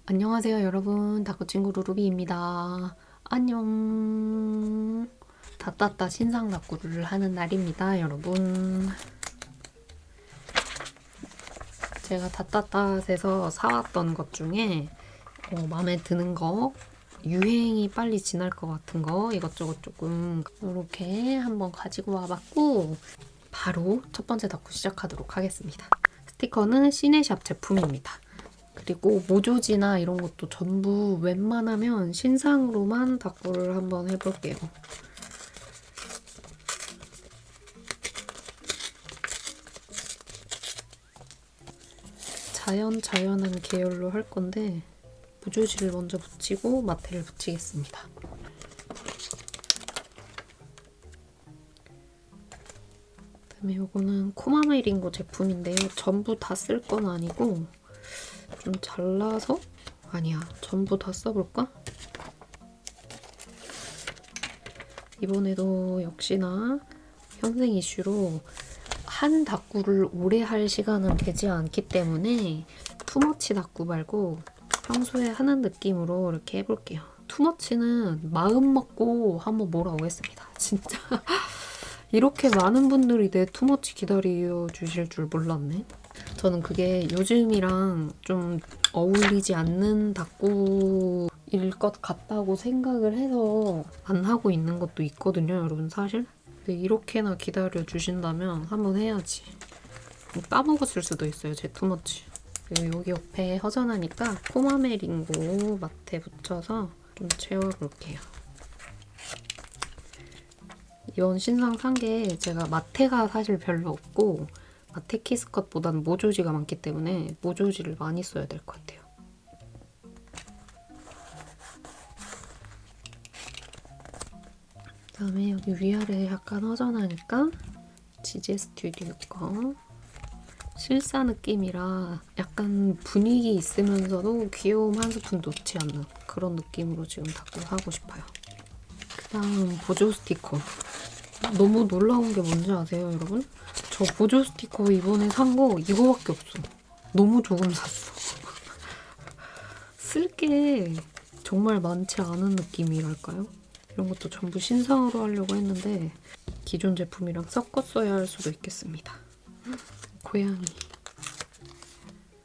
안녕하세요 여러분, 다꾸친구 루루비입니다. 안녕. 다따따 신상 다꾸를 하는 날입니다 여러분. 제가 다따따에서 사왔던 것 중에 마음에 드는 거, 유행이 빨리 지날 것 같은 거 이것저것 조금 이렇게 한번 가지고 와봤고, 바로 첫 번째 다꾸 시작하도록 하겠습니다. 스티커는 시네샵 제품입니다. 그리고 모조지나 이런 것도 전부 웬만하면 신상으로만 다꾸를 한번 해볼게요. 자연한 계열로 할 건데 모조지를 먼저 붙이고 마테를 붙이겠습니다. 그다음에 이거는 코마메링고 제품인데요. 전부 다 쓸 건 아니고 좀 잘라서, 아니야, 전부 다 써볼까? 이번에도 역시나 현생 이슈로 한 다꾸를 오래 할 시간은 되지 않기 때문에 투머치 다꾸 말고 평소에 하는 느낌으로 이렇게 해볼게요. 투머치는 마음 먹고 한번 몰아오겠습니다. 진짜 이렇게 많은 분들이 내 투머치 기다려 주실 줄 몰랐네. 저는 그게 요즘이랑 좀 어울리지 않는 다꾸일 것 같다고 생각을 해서 안 하고 있는 것도 있거든요, 여러분 사실. 근데 이렇게나 기다려 주신다면 한번 해야지. 까먹었을 수도 있어요, 제 투머치. 그리고 여기 옆에 허전하니까 코마메링고 마테 붙여서 좀 채워볼게요. 이번 신상 산 게 제가 마테가 사실 별로 없고 마테 키스컷보다는 모조지가 많기 때문에 모조지를 많이 써야 될 것 같아요. 그다음에 여기 위아래 약간 허전하니까 지제 스튜디오 거 실사 느낌이라 약간 분위기 있으면서도 귀여움 한 스푼 놓지 않는 그런 느낌으로 지금 다꾸 하고 싶어요. 그다음 보조 스티커. 너무 놀라운 게 뭔지 아세요, 여러분? 저 보조 스티커 이번에 산 거 이거밖에 없어. 너무 조금 샀어. 쓸 게 정말 많지 않은 느낌이랄까요? 이런 것도 전부 신상으로 하려고 했는데 기존 제품이랑 섞어 써야 할 수도 있겠습니다. 고양이.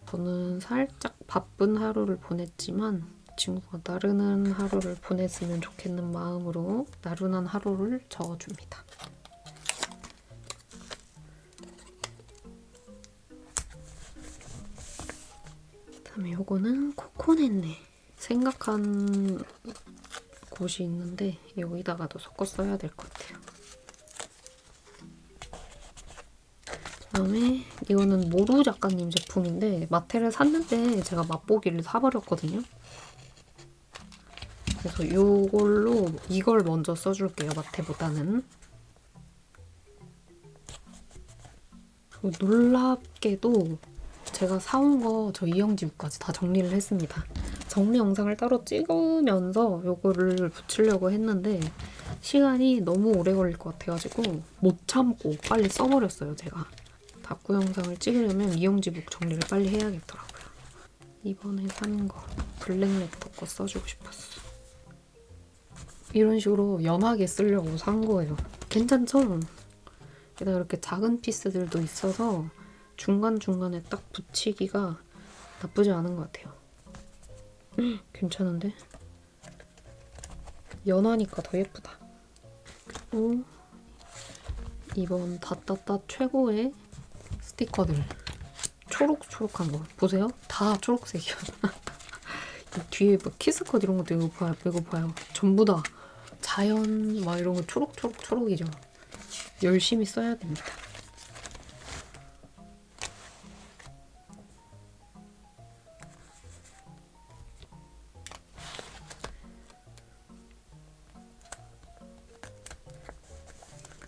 저는 살짝 바쁜 하루를 보냈지만 친구가 나른한 하루를 보냈으면 좋겠는 마음으로 나른한 하루를 적어줍니다. 그다음에 요거는 코코넷네. 생각한 곳이 있는데 여기다가도 섞어 써야 될 것 같아요. 그다음에 이거는 모루 작가님 제품인데 마테를 샀는데 제가 맛보기를 사버렸거든요. 그래서 이걸로 이걸 먼저 써줄게요, 마테보다는. 그리고 놀랍게도 제가 사온 거 저 이영지부까지 다 정리를 했습니다. 정리 영상을 따로 찍으면서 이거를 붙이려고 했는데 시간이 너무 오래 걸릴 것 같아가지고 못 참고 빨리 써버렸어요, 제가. 다꾸 영상을 찍으려면 이영지북 정리를 빨리 해야겠더라고요. 이번에 산 거 블랙레터 거 써주고 싶었어. 이런 식으로 연하게 쓰려고 산 거예요. 괜찮죠? 게다가 이렇게 작은 피스들도 있어서 중간중간에 딱 붙이기가 나쁘지 않은 것 같아요. 괜찮은데? 연하니까 더 예쁘다. 그리고 이번 다따따 최고의 스티커들. 초록초록한 거 보세요. 다 초록색이야. 뒤에 막 키스컷 이런 것도 이거 봐요. 전부 다 자연 막 이런 거 초록이죠. 열심히 써야 됩니다.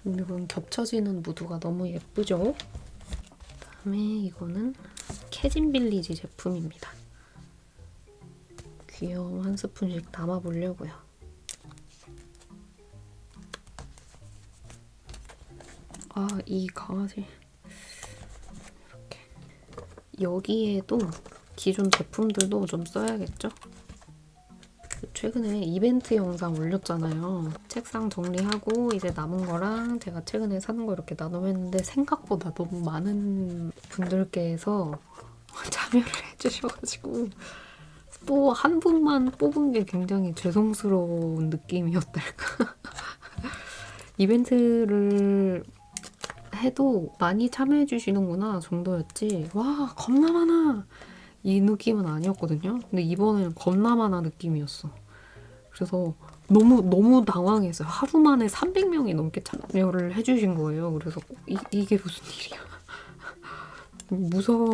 이건 겹쳐지는 무드가 너무 예쁘죠? 그다음에 이거는 캐진 빌리지 제품입니다. 귀여움 한 스푼씩 담아보려고요. 아, 이 강아지. 이렇게. 여기에도 기존 제품들도 좀 써야겠죠? 최근에 이벤트 영상 올렸잖아요. 책상 정리하고 이제 남은 거랑 제가 최근에 사는 거 이렇게 나눔했는데 생각보다 너무 많은 분들께서 참여를 해주셔가지고 또 한 분만 뽑은 게 굉장히 죄송스러운 느낌이었달까. 이벤트를 해도 많이 참여해 주시는구나 정도였지 와 겁나 많아 이 느낌은 아니었거든요. 근데 이번에는 겁나 많아 느낌이었어. 그래서 너무 당황했어요. 하루 만에 300명이 넘게 참여를 해주신 거예요. 그래서 이게 무슨 일이야. 무서워.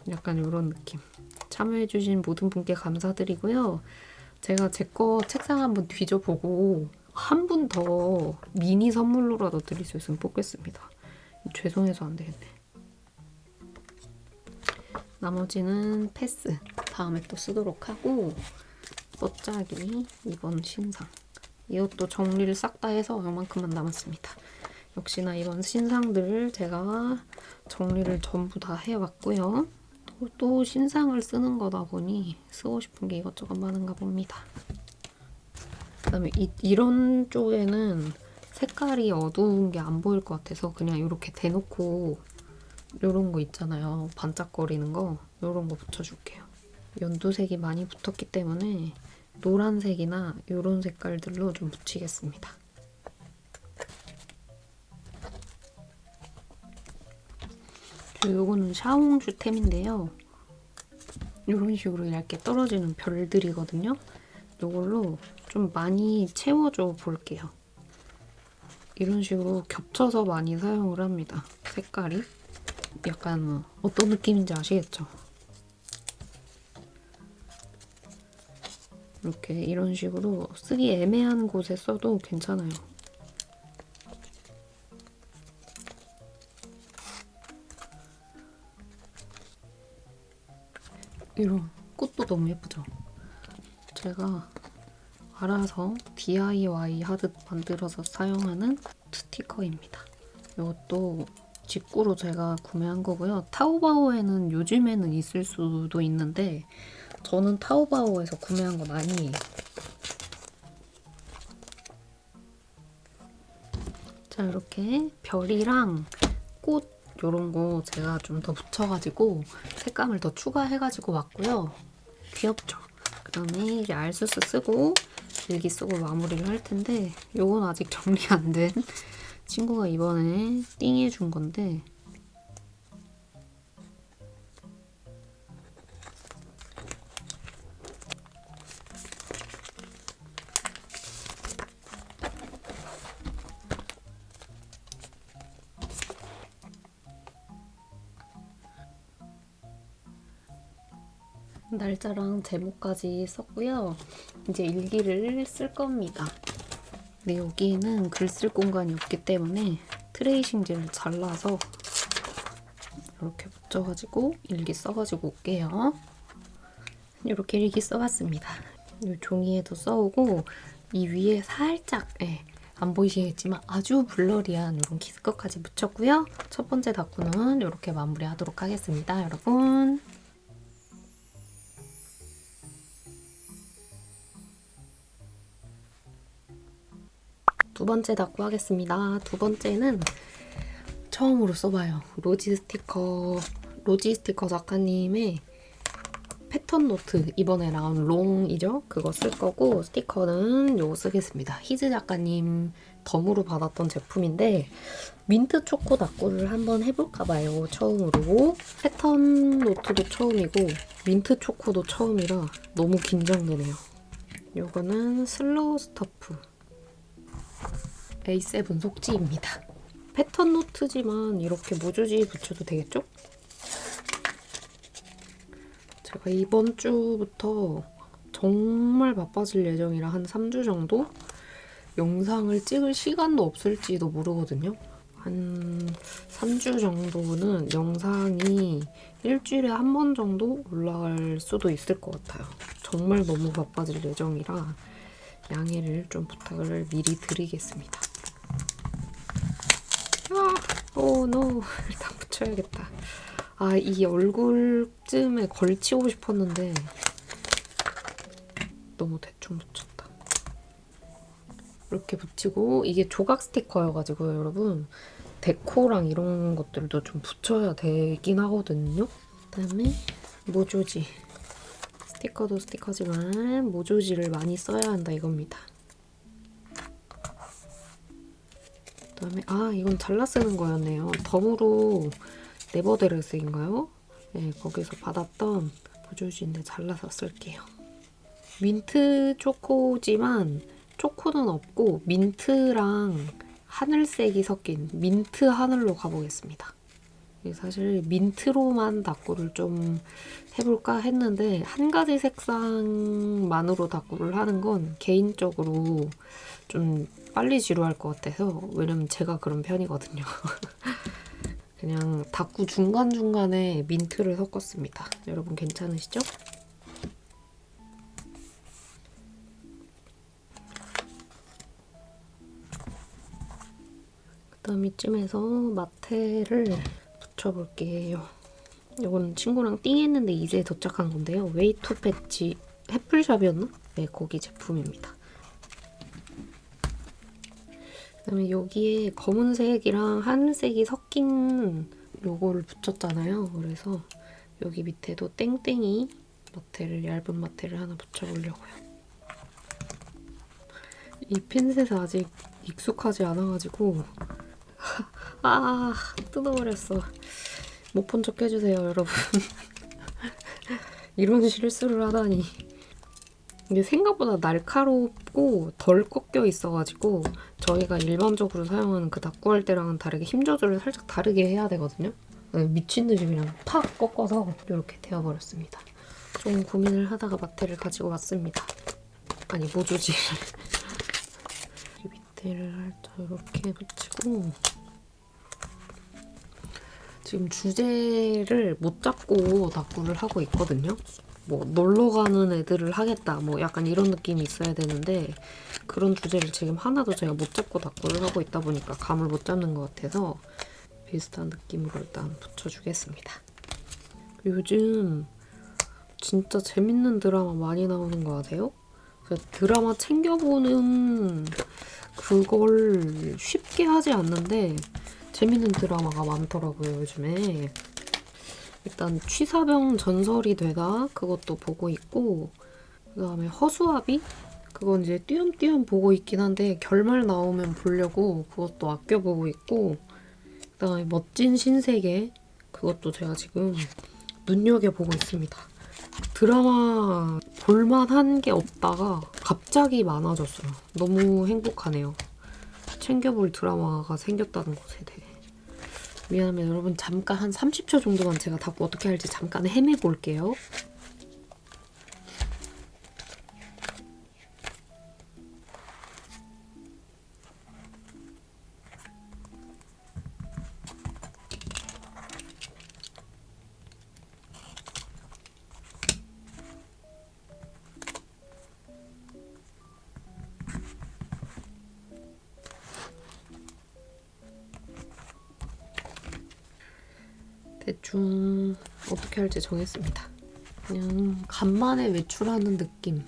약간 이런 느낌. 참여해주신 모든 분께 감사드리고요. 제가 제 거 책상 한번 뒤져보고 한 분 더 미니 선물로라도 드릴 수 있으면 뽑겠습니다. 죄송해서 안 되겠네. 나머지는 패스. 다음에 또 쓰도록 하고 뻗짜기 2번 신상. 이것도 정리를 싹 다 해서 이만큼만 남았습니다. 역시나 이번 신상들을 제가 정리를 전부 다 해왔고요. 또 신상을 쓰는 거다 보니 쓰고 싶은 게 이것저것 많은가 봅니다. 그다음에 이런 쪽에는 색깔이 어두운 게 안 보일 것 같아서 그냥 이렇게 대놓고 이런 거 있잖아요. 반짝거리는 거 이런 거 붙여줄게요. 연두색이 많이 붙었기 때문에 노란색이나 이런 색깔들로 좀 붙이겠습니다. 요거는 샤옹슈템인데요. 이런 식으로 얇게 떨어지는 별들이거든요. 이걸로 좀 많이 채워줘 볼게요. 이런 식으로 겹쳐서 많이 사용을 합니다. 색깔이. 약간 어떤 느낌인지 아시겠죠? 이렇게 이런 식으로 쓰기 애매한 곳에 써도 괜찮아요. 이런 꽃도 너무 예쁘죠? 제가 알아서 DIY 하듯 만들어서 사용하는 스티커입니다. 이것도 직구로 제가 구매한 거고요. 타오바오에는 요즘에는 있을 수도 있는데 저는 타오바오에서 구매한 건 아니에요. 자, 이렇게 별이랑 꽃 이런 거 제가 좀 더 붙여가지고 색감을 더 추가해가지고 왔고요. 귀엽죠? 그다음에 이제 알수스 쓰고 일기 쓰고 마무리를 할 텐데 요건 아직 정리 안 된 친구가 이번에 띵해준 건데 날짜랑 제목까지 썼고요. 이제 일기를 쓸 겁니다. 근데 여기에는 글 쓸 공간이 없기 때문에 트레이싱지를 잘라서 이렇게 붙여가지고 일기 써가지고 올게요. 이렇게 일기 써봤습니다. 이 종이에도 써오고 이 위에 살짝 안 보이시겠지만 아주 블러리한 이런 키스컷까지 붙였고요. 첫 번째 다꾸는 이렇게 마무리하도록 하겠습니다, 여러분. 두 번째 다꾸 하겠습니다. 두 번째는 처음으로 써봐요. 로지 스티커 작가님의 패턴 노트 이번에 나온 롱이죠? 그거 쓸 거고 스티커는 요거 쓰겠습니다. 희즈 작가님 덤으로 받았던 제품인데 민트 초코 다꾸를 한번 해볼까 봐요. 처음으로. 패턴 노트도 처음이고 민트 초코도 처음이라 너무 긴장되네요. 요거는 슬로우 스터프 A7 속지입니다. 패턴 노트지만 이렇게 모주지 붙여도 되겠죠? 제가 이번 주부터 정말 바빠질 예정이라 한 3주 정도? 영상을 찍을 시간도 없을지도 모르거든요. 한 3주 정도는 영상이 일주일에 한 번 정도 올라갈 수도 있을 것 같아요. 정말 너무 바빠질 예정이라 양해를 좀 부탁을 미리 드리겠습니다. 오, 노. 일단 붙여야겠다. 아, 이 얼굴쯤에 걸치고 싶었는데 너무 대충 붙였다. 이렇게 붙이고, 이게 조각 스티커여가지고요, 여러분. 데코랑 이런 것들도 좀 붙여야 되긴 하거든요. 그다음에 모조지. 스티커도 스티커지만 모조지를 많이 써야 한다 이겁니다. 그다음에 이건 잘라 쓰는 거였네요. 덤으로 네버드레스인가요? 네, 거기서 받았던 모조지인데 잘라서 쓸게요. 민트 초코지만 초코는 없고 민트랑 하늘색이 섞인 민트 하늘로 가보겠습니다. 사실 민트로만 다꾸를 좀 해볼까 했는데 한 가지 색상만으로 다꾸를 하는 건 개인적으로 좀 빨리 지루할 것 같아서, 왜냐면 제가 그런 편이거든요. 그냥 다꾸 중간중간에 민트를 섞었습니다. 여러분 괜찮으시죠? 그다음 이쯤에서 마테를 붙여볼게요. 이건 친구랑 띵했는데 이제 도착한 건데요. 웨이투 패치 해플샵이었나? 네, 거기 제품입니다. 그다음에 여기에 검은색이랑 하늘색이 섞인 요거를 붙였잖아요. 그래서 여기 밑에도 땡땡이 마테를, 얇은 마테를 하나 붙여보려고요. 이 핀셋이 아직 익숙하지 않아가지고 뜯어버렸어. 못 본 척 해주세요, 여러분. 이런 실수를 하다니. 이게 생각보다 날카롭고 덜 꺾여 있어가지고 저희가 일반적으로 사용하는 그 다꾸할 때랑은 다르게 힘 조절을 살짝 다르게 해야 되거든요. 미친 듯이 그냥 팍 꺾어서 이렇게 되어버렸습니다. 좀 고민을 하다가 마테를 가지고 왔습니다. 아니, 모조지를. 밑에를 살짝 이렇게 붙이고, 지금 주제를 못 잡고 다꾸를 하고 있거든요. 뭐 놀러 가는 애들을 하겠다, 뭐 약간 이런 느낌이 있어야 되는데 그런 주제를 지금 하나도 제가 못 잡고 다꾸를 하고 있다 보니까 감을 못 잡는 것 같아서 비슷한 느낌으로 일단 붙여주겠습니다. 요즘 진짜 재밌는 드라마 많이 나오는 거 아세요? 드라마 챙겨보는 그걸 쉽게 하지 않는데 재밌는 드라마가 많더라고요, 요즘에. 일단 취사병 전설이 되다 그것도 보고 있고, 그다음에 허수아비? 그건 이제 띄엄띄엄 보고 있긴 한데 결말 나오면 보려고 그것도 아껴보고 있고, 그다음에 멋진 신세계, 그것도 제가 지금 눈여겨보고 있습니다. 드라마 볼만한 게 없다가 갑자기 많아졌어요. 너무 행복하네요. 챙겨볼 드라마가 생겼다는 것에 대해. 미안하면 여러분 잠깐 한 30초 정도만 제가 다꾸 어떻게 할지 잠깐 헤매볼게요. 대충 어떻게 할지 정했습니다. 그냥 간만에 외출하는 느낌,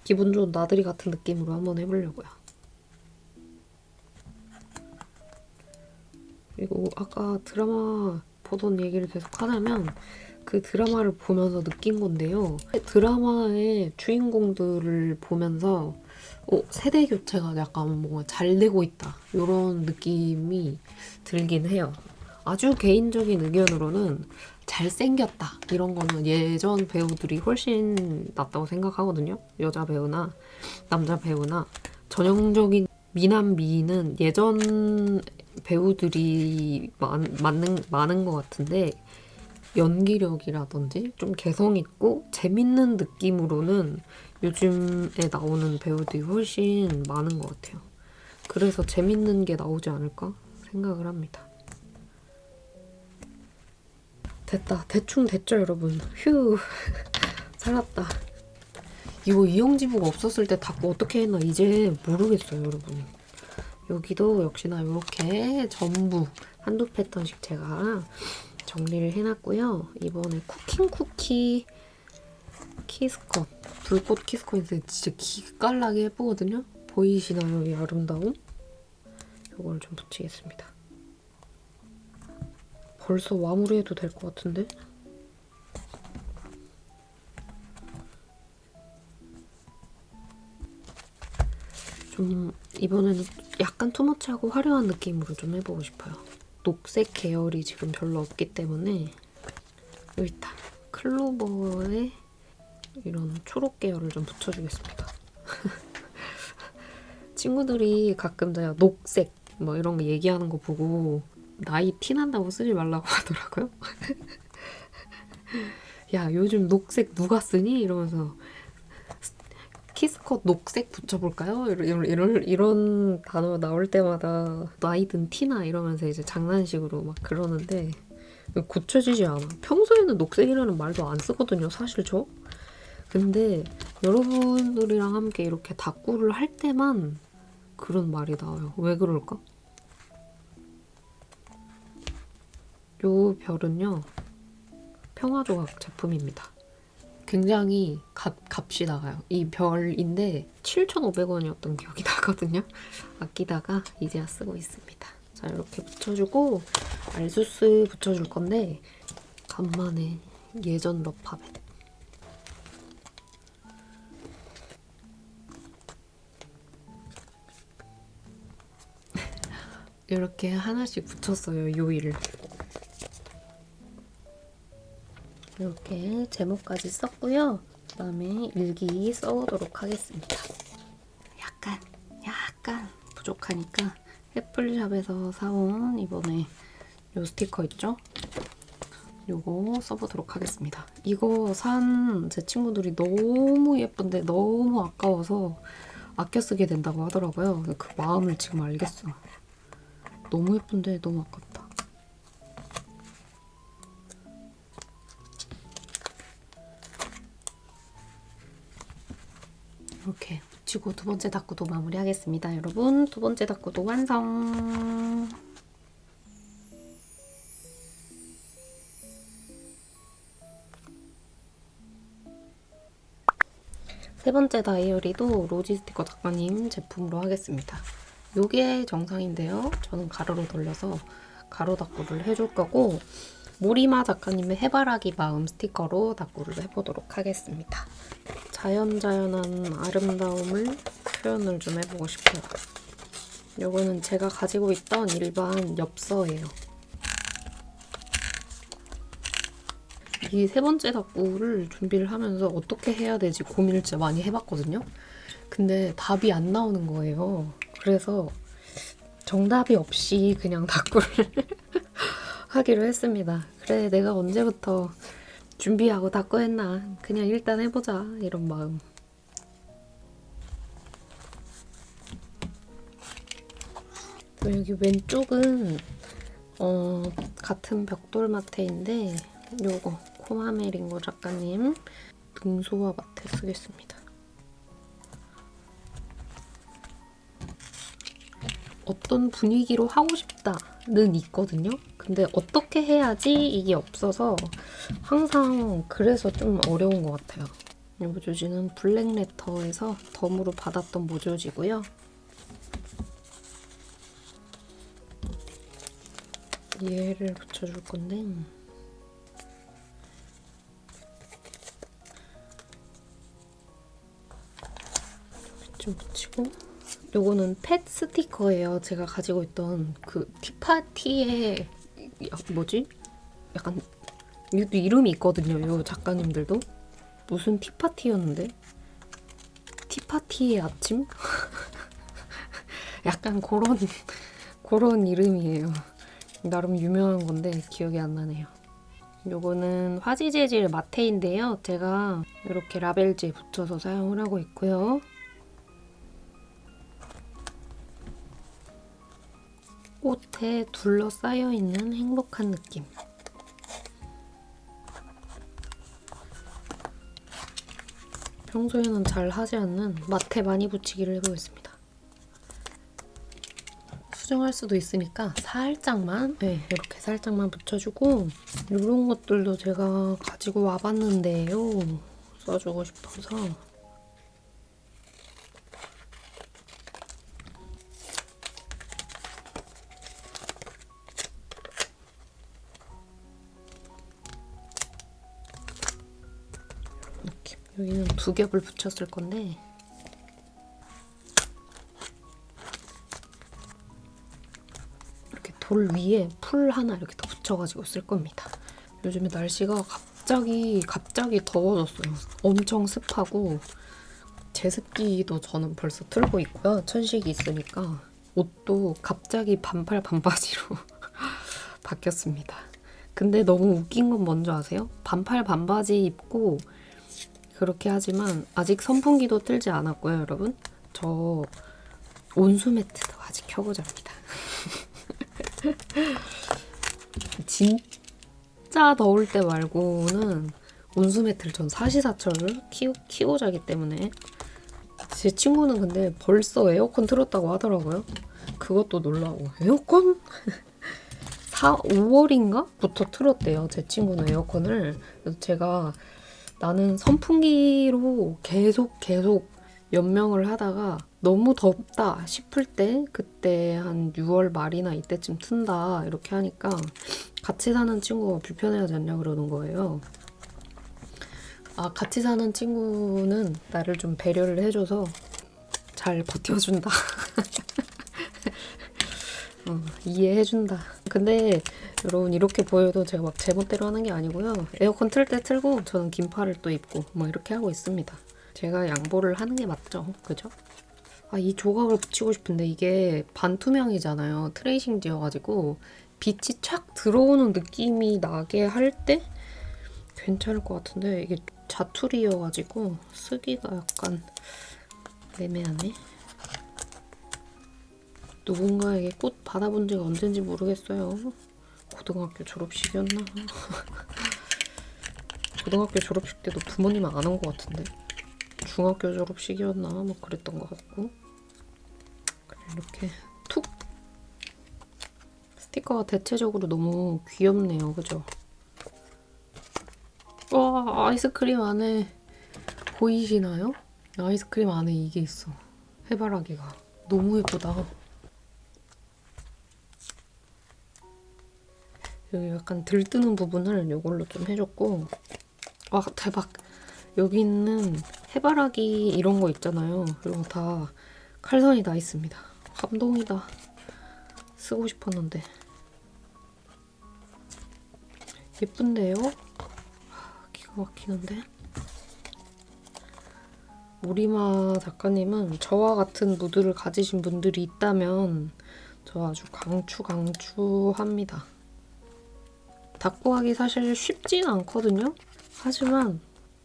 기분 좋은 나들이 같은 느낌으로 한번 해보려고요. 그리고 아까 드라마 보던 얘기를 계속 하자면 그 드라마를 보면서 느낀 건데요. 드라마의 주인공들을 보면서 세대 교체가 약간 뭔가 잘 되고 있다, 이런 느낌이 들긴 해요. 아주 개인적인 의견으로는 잘생겼다, 이런 거는 예전 배우들이 훨씬 낫다고 생각하거든요. 여자 배우나 남자 배우나 전형적인 미남 미인은 예전 배우들이 많은 것 같은데, 연기력이라든지 좀 개성 있고 재밌는 느낌으로는 요즘에 나오는 배우들이 훨씬 많은 것 같아요. 그래서 재밌는 게 나오지 않을까 생각을 합니다. 됐다. 대충 됐죠, 여러분. 휴. 살았다. 이거 이영지부가 없었을 때 다꾸 어떻게 했나 이제 모르겠어요, 여러분. 여기도 역시나 이렇게 전부 한두 패턴씩 제가 정리를 해놨고요. 이번에 쿠킹 쿠키 키스컷, 불꽃 키스컷인데 진짜 기깔나게 예쁘거든요? 보이시나요? 이 아름다움? 이걸 좀 붙이겠습니다. 벌써 마무리해도 될 것 같은데? 좀 이번에는 약간 투머치하고 화려한 느낌으로 좀 해보고 싶어요. 녹색 계열이 지금 별로 없기 때문에 일단 클로버에 이런 초록 계열을 좀 붙여주겠습니다. 친구들이 가끔 제가 녹색 뭐 이런 거 얘기하는 거 보고 나이 티난다고 쓰지 말라고 하더라고요. 야, 요즘 녹색 누가 쓰니? 이러면서 키스컷 녹색 붙여볼까요? 이런 단어 나올 때마다 나이든 티나 이러면서 이제 장난식으로 막 그러는데 고쳐지지 않아. 평소에는 녹색이라는 말도 안 쓰거든요, 사실 저. 근데 여러분들이랑 함께 이렇게 다꾸를 할 때만 그런 말이 나와요. 왜 그럴까? 요 별은요, 평화조각 제품입니다. 굉장히 값이 나가요. 이 별인데 7,500원이었던 기억이 나거든요. 아끼다가 이제야 쓰고 있습니다. 자, 이렇게 붙여주고 알수스 붙여줄 건데 간만에 예전 러파벳. 이렇게 하나씩 붙였어요, 요일을. 이렇게 제목까지 썼고요. 그다음에 일기 써오도록 하겠습니다. 약간 부족하니까 애플샵에서 사온 이번에 요 스티커 있죠? 요거 써보도록 하겠습니다. 이거 산 제 친구들이 너무 예쁜데 너무 아까워서 아껴 쓰게 된다고 하더라고요. 그 마음을 지금 알겠어. 너무 예쁜데 너무 아깝다. 이렇게 붙이고 두 번째 다꾸도 마무리하겠습니다. 여러분, 두 번째 다꾸도 완성! 세 번째 다이어리도 로지 스티커 작가님 제품으로 하겠습니다. 요게 정상인데요. 저는 가로로 돌려서 가로 다꾸를 해줄 거고 모리마 작가님의 해바라기 마음 스티커로 다꾸를 해보도록 하겠습니다. 자연자연한 아름다움을 표현을 좀 해보고 싶어요. 요거는 제가 가지고 있던 일반 엽서예요. 이 세 번째 다꾸를 준비를 하면서 어떻게 해야 되지 고민을 진짜 많이 해봤거든요. 근데 답이 안 나오는 거예요. 그래서 정답이 없이 그냥 다꾸를 하기로 했습니다. 그래, 내가 언제부터 준비하고 다꾸했나. 그냥 일단 해보자. 이런 마음. 여기 왼쪽은 같은 벽돌 마테인데 요거 코마메 링고 작가님 능소화 마테 쓰겠습니다. 어떤 분위기로 하고 싶다는 있거든요. 근데 어떻게 해야지 이게 없어서 항상 그래서 좀 어려운 것 같아요. 이 모조지는 블랙레터에서 덤으로 받았던 모조지고요. 얘를 붙여줄 건데 좀 붙이고 요거는 펫 스티커예요. 제가 가지고 있던 그 티파티의 뭐지? 약간 이름이 있거든요. 요 작가님들도 무슨 티파티였는데? 티파티의 아침? 약간 그런 이름이에요. 나름 유명한 건데 기억이 안 나네요. 요거는 화지 재질 마테인데요. 제가 이렇게 라벨지에 붙여서 사용을 하고 있고요. 꽃에 둘러싸여 있는 행복한 느낌. 평소에는 잘 하지 않는 마테 많이 붙이기를 해보겠습니다. 수정할 수도 있으니까 살짝만, 네, 이렇게 살짝만 붙여주고, 이런 것들도 제가 가지고 와봤는데요. 써주고 싶어서. 이렇게. 여기는 2겹을 붙였을 건데, 돌 위에 풀 하나 이렇게 더 붙여가지고 쓸 겁니다. 요즘에 날씨가 갑자기 더워졌어요. 엄청 습하고 제습기도 저는 벌써 틀고 있고요. 천식이 있으니까 옷도 갑자기 반팔 반바지로 바뀌었습니다. 근데 너무 웃긴 건 뭔지 아세요? 반팔 반바지 입고 그렇게 하지만 아직 선풍기도 틀지 않았고요, 여러분. 저 온수 매트도 아직 켜고 잡니다. 진짜 더울 때 말고는 온수 매트를 전 사시사철을 키고 자기 때문에. 제 친구는 근데 벌써 에어컨 틀었다고 하더라고요. 그것도 놀라고. 에어컨? 5월인가? 부터 틀었대요. 제 친구는 에어컨을. 그래서 제가 나는 선풍기로 계속 연명을 하다가 너무 덥다 싶을 때 그때 한 6월 말이나 이때쯤 튼다 이렇게 하니까 같이 사는 친구가 불편해하지 않냐 그러는 거예요. 아, 같이 사는 친구는 나를 좀 배려를 해줘서 잘 버텨준다. 이해해준다. 근데 여러분 이렇게 보여도 제가 막 제멋대로 하는 게 아니고요. 에어컨 틀 때 틀고 저는 긴팔을 또 입고 뭐 이렇게 하고 있습니다. 제가 양보를 하는 게 맞죠. 그죠? 아, 이 조각을 붙이고 싶은데 이게 반투명이잖아요. 트레이싱 지어가지고 빛이 착 들어오는 느낌이 나게 할 때 괜찮을 것 같은데 이게 자투리여가지고 쓰기가 약간 애매하네. 누군가에게 꽃 받아본 지가 언젠지 모르겠어요. 고등학교 졸업식이었나? 고등학교 졸업식 때도 부모님은 안 온 것 같은데. 중학교 졸업식이었나? 뭐 그랬던 것 같고. 그래, 이렇게 툭! 스티커가 대체적으로 너무 귀엽네요. 그죠? 와, 아이스크림 안에 보이시나요? 아이스크림 안에 이게 있어. 해바라기가. 너무 예쁘다. 여기 약간 들뜨는 부분을 이걸로 좀 해줬고. 와, 대박! 여기 있는 해바라기 이런 거 있잖아요. 이런 거 다 칼선이 다 있습니다. 감동이다. 쓰고 싶었는데. 예쁜데요? 기가 막히는데? 모리마 작가님은 저와 같은 무드를 가지신 분들이 있다면 저 아주 강추합니다. 닦고 하기 사실 쉽진 않거든요? 하지만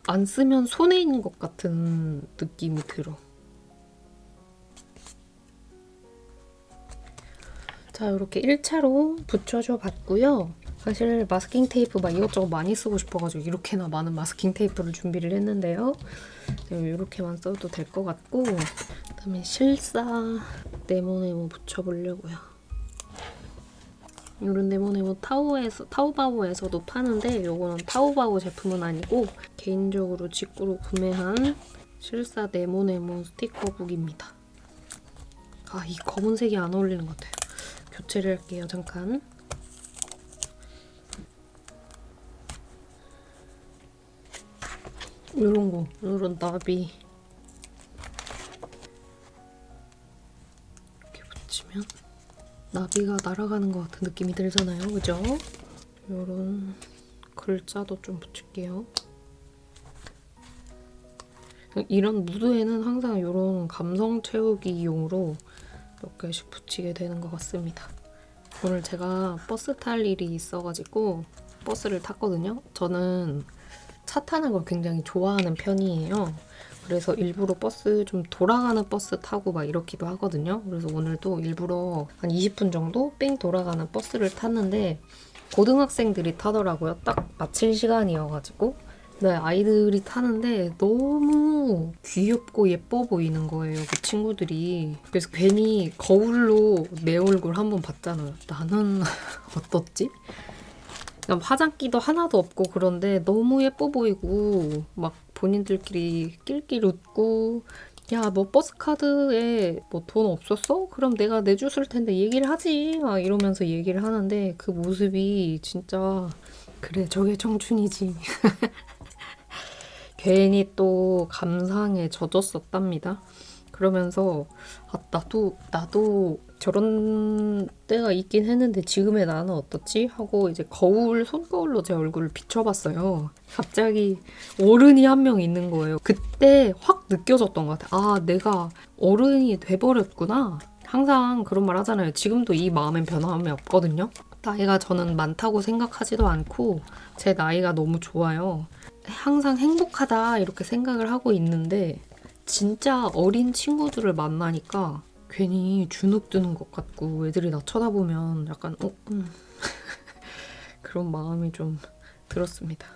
안 쓰면 손해인 것 같은 느낌이 들어. 자, 이렇게 1차로 붙여줘 봤고요. 사실 마스킹 테이프 막 이것저것 많이 쓰고 싶어가지고 이렇게나 많은 마스킹 테이프를 준비를 했는데요. 이렇게만 써도 될 것 같고, 그다음에 실사 네모네모 붙여보려고요. 이런 네모네모 타오바오에서도 파는데 이거는 타오바오 제품은 아니고 개인적으로 직구로 구매한 실사 네모네모 스티커북입니다. 아, 이 검은색이 안 어울리는 것 같아요. 교체를 할게요. 잠깐. 이런 나비 이렇게 붙이면 나비가 날아가는 것 같은 느낌이 들잖아요. 그죠? 이런 글자도 좀 붙일게요. 이런 무드에는 항상 이런 감성 채우기용으로 몇 개씩 붙이게 되는 것 같습니다. 오늘 제가 버스 탈 일이 있어가지고 버스를 탔거든요. 저는 차 타는 걸 굉장히 좋아하는 편이에요. 그래서 일부러 버스 좀 돌아가는 버스 타고 막 이렇기도 하거든요. 그래서 오늘도 일부러 한 20분 정도 뺑 돌아가는 버스를 탔는데 고등학생들이 타더라고요. 딱 마칠 시간이어가지고. 네, 아이들이 타는데 너무 너무 귀엽고 예뻐 보이는 거예요, 그 친구들이. 그래서 괜히 거울로 내 얼굴 한번 봤잖아요. 나는 어떻지? 그냥 화장기도 하나도 없고 그런데 너무 예뻐 보이고 막 본인들끼리 낄낄 웃고 야, 너 버스카드에 뭐 돈 없었어? 그럼 내가 내줬을 텐데 얘기를 하지. 막 이러면서 얘기를 하는데 그 모습이 진짜 그래, 저게 청춘이지. 괜히 또 감상에 젖었었답니다. 그러면서 아, 나도 저런 때가 있긴 했는데 지금의 나는 어떻지? 하고 이제 손거울로 제 얼굴을 비춰봤어요. 갑자기 어른이 한 명 있는 거예요. 그때 확 느껴졌던 것 같아요. 아, 내가 어른이 돼버렸구나. 항상 그런 말 하잖아요. 지금도 이 마음엔 변함이 없거든요. 나이가 저는 많다고 생각하지도 않고 제 나이가 너무 좋아요. 항상 행복하다 이렇게 생각을 하고 있는데 진짜 어린 친구들을 만나니까 괜히 주눅 드는 것 같고 애들이 나 쳐다보면 약간 그런 마음이 좀 들었습니다.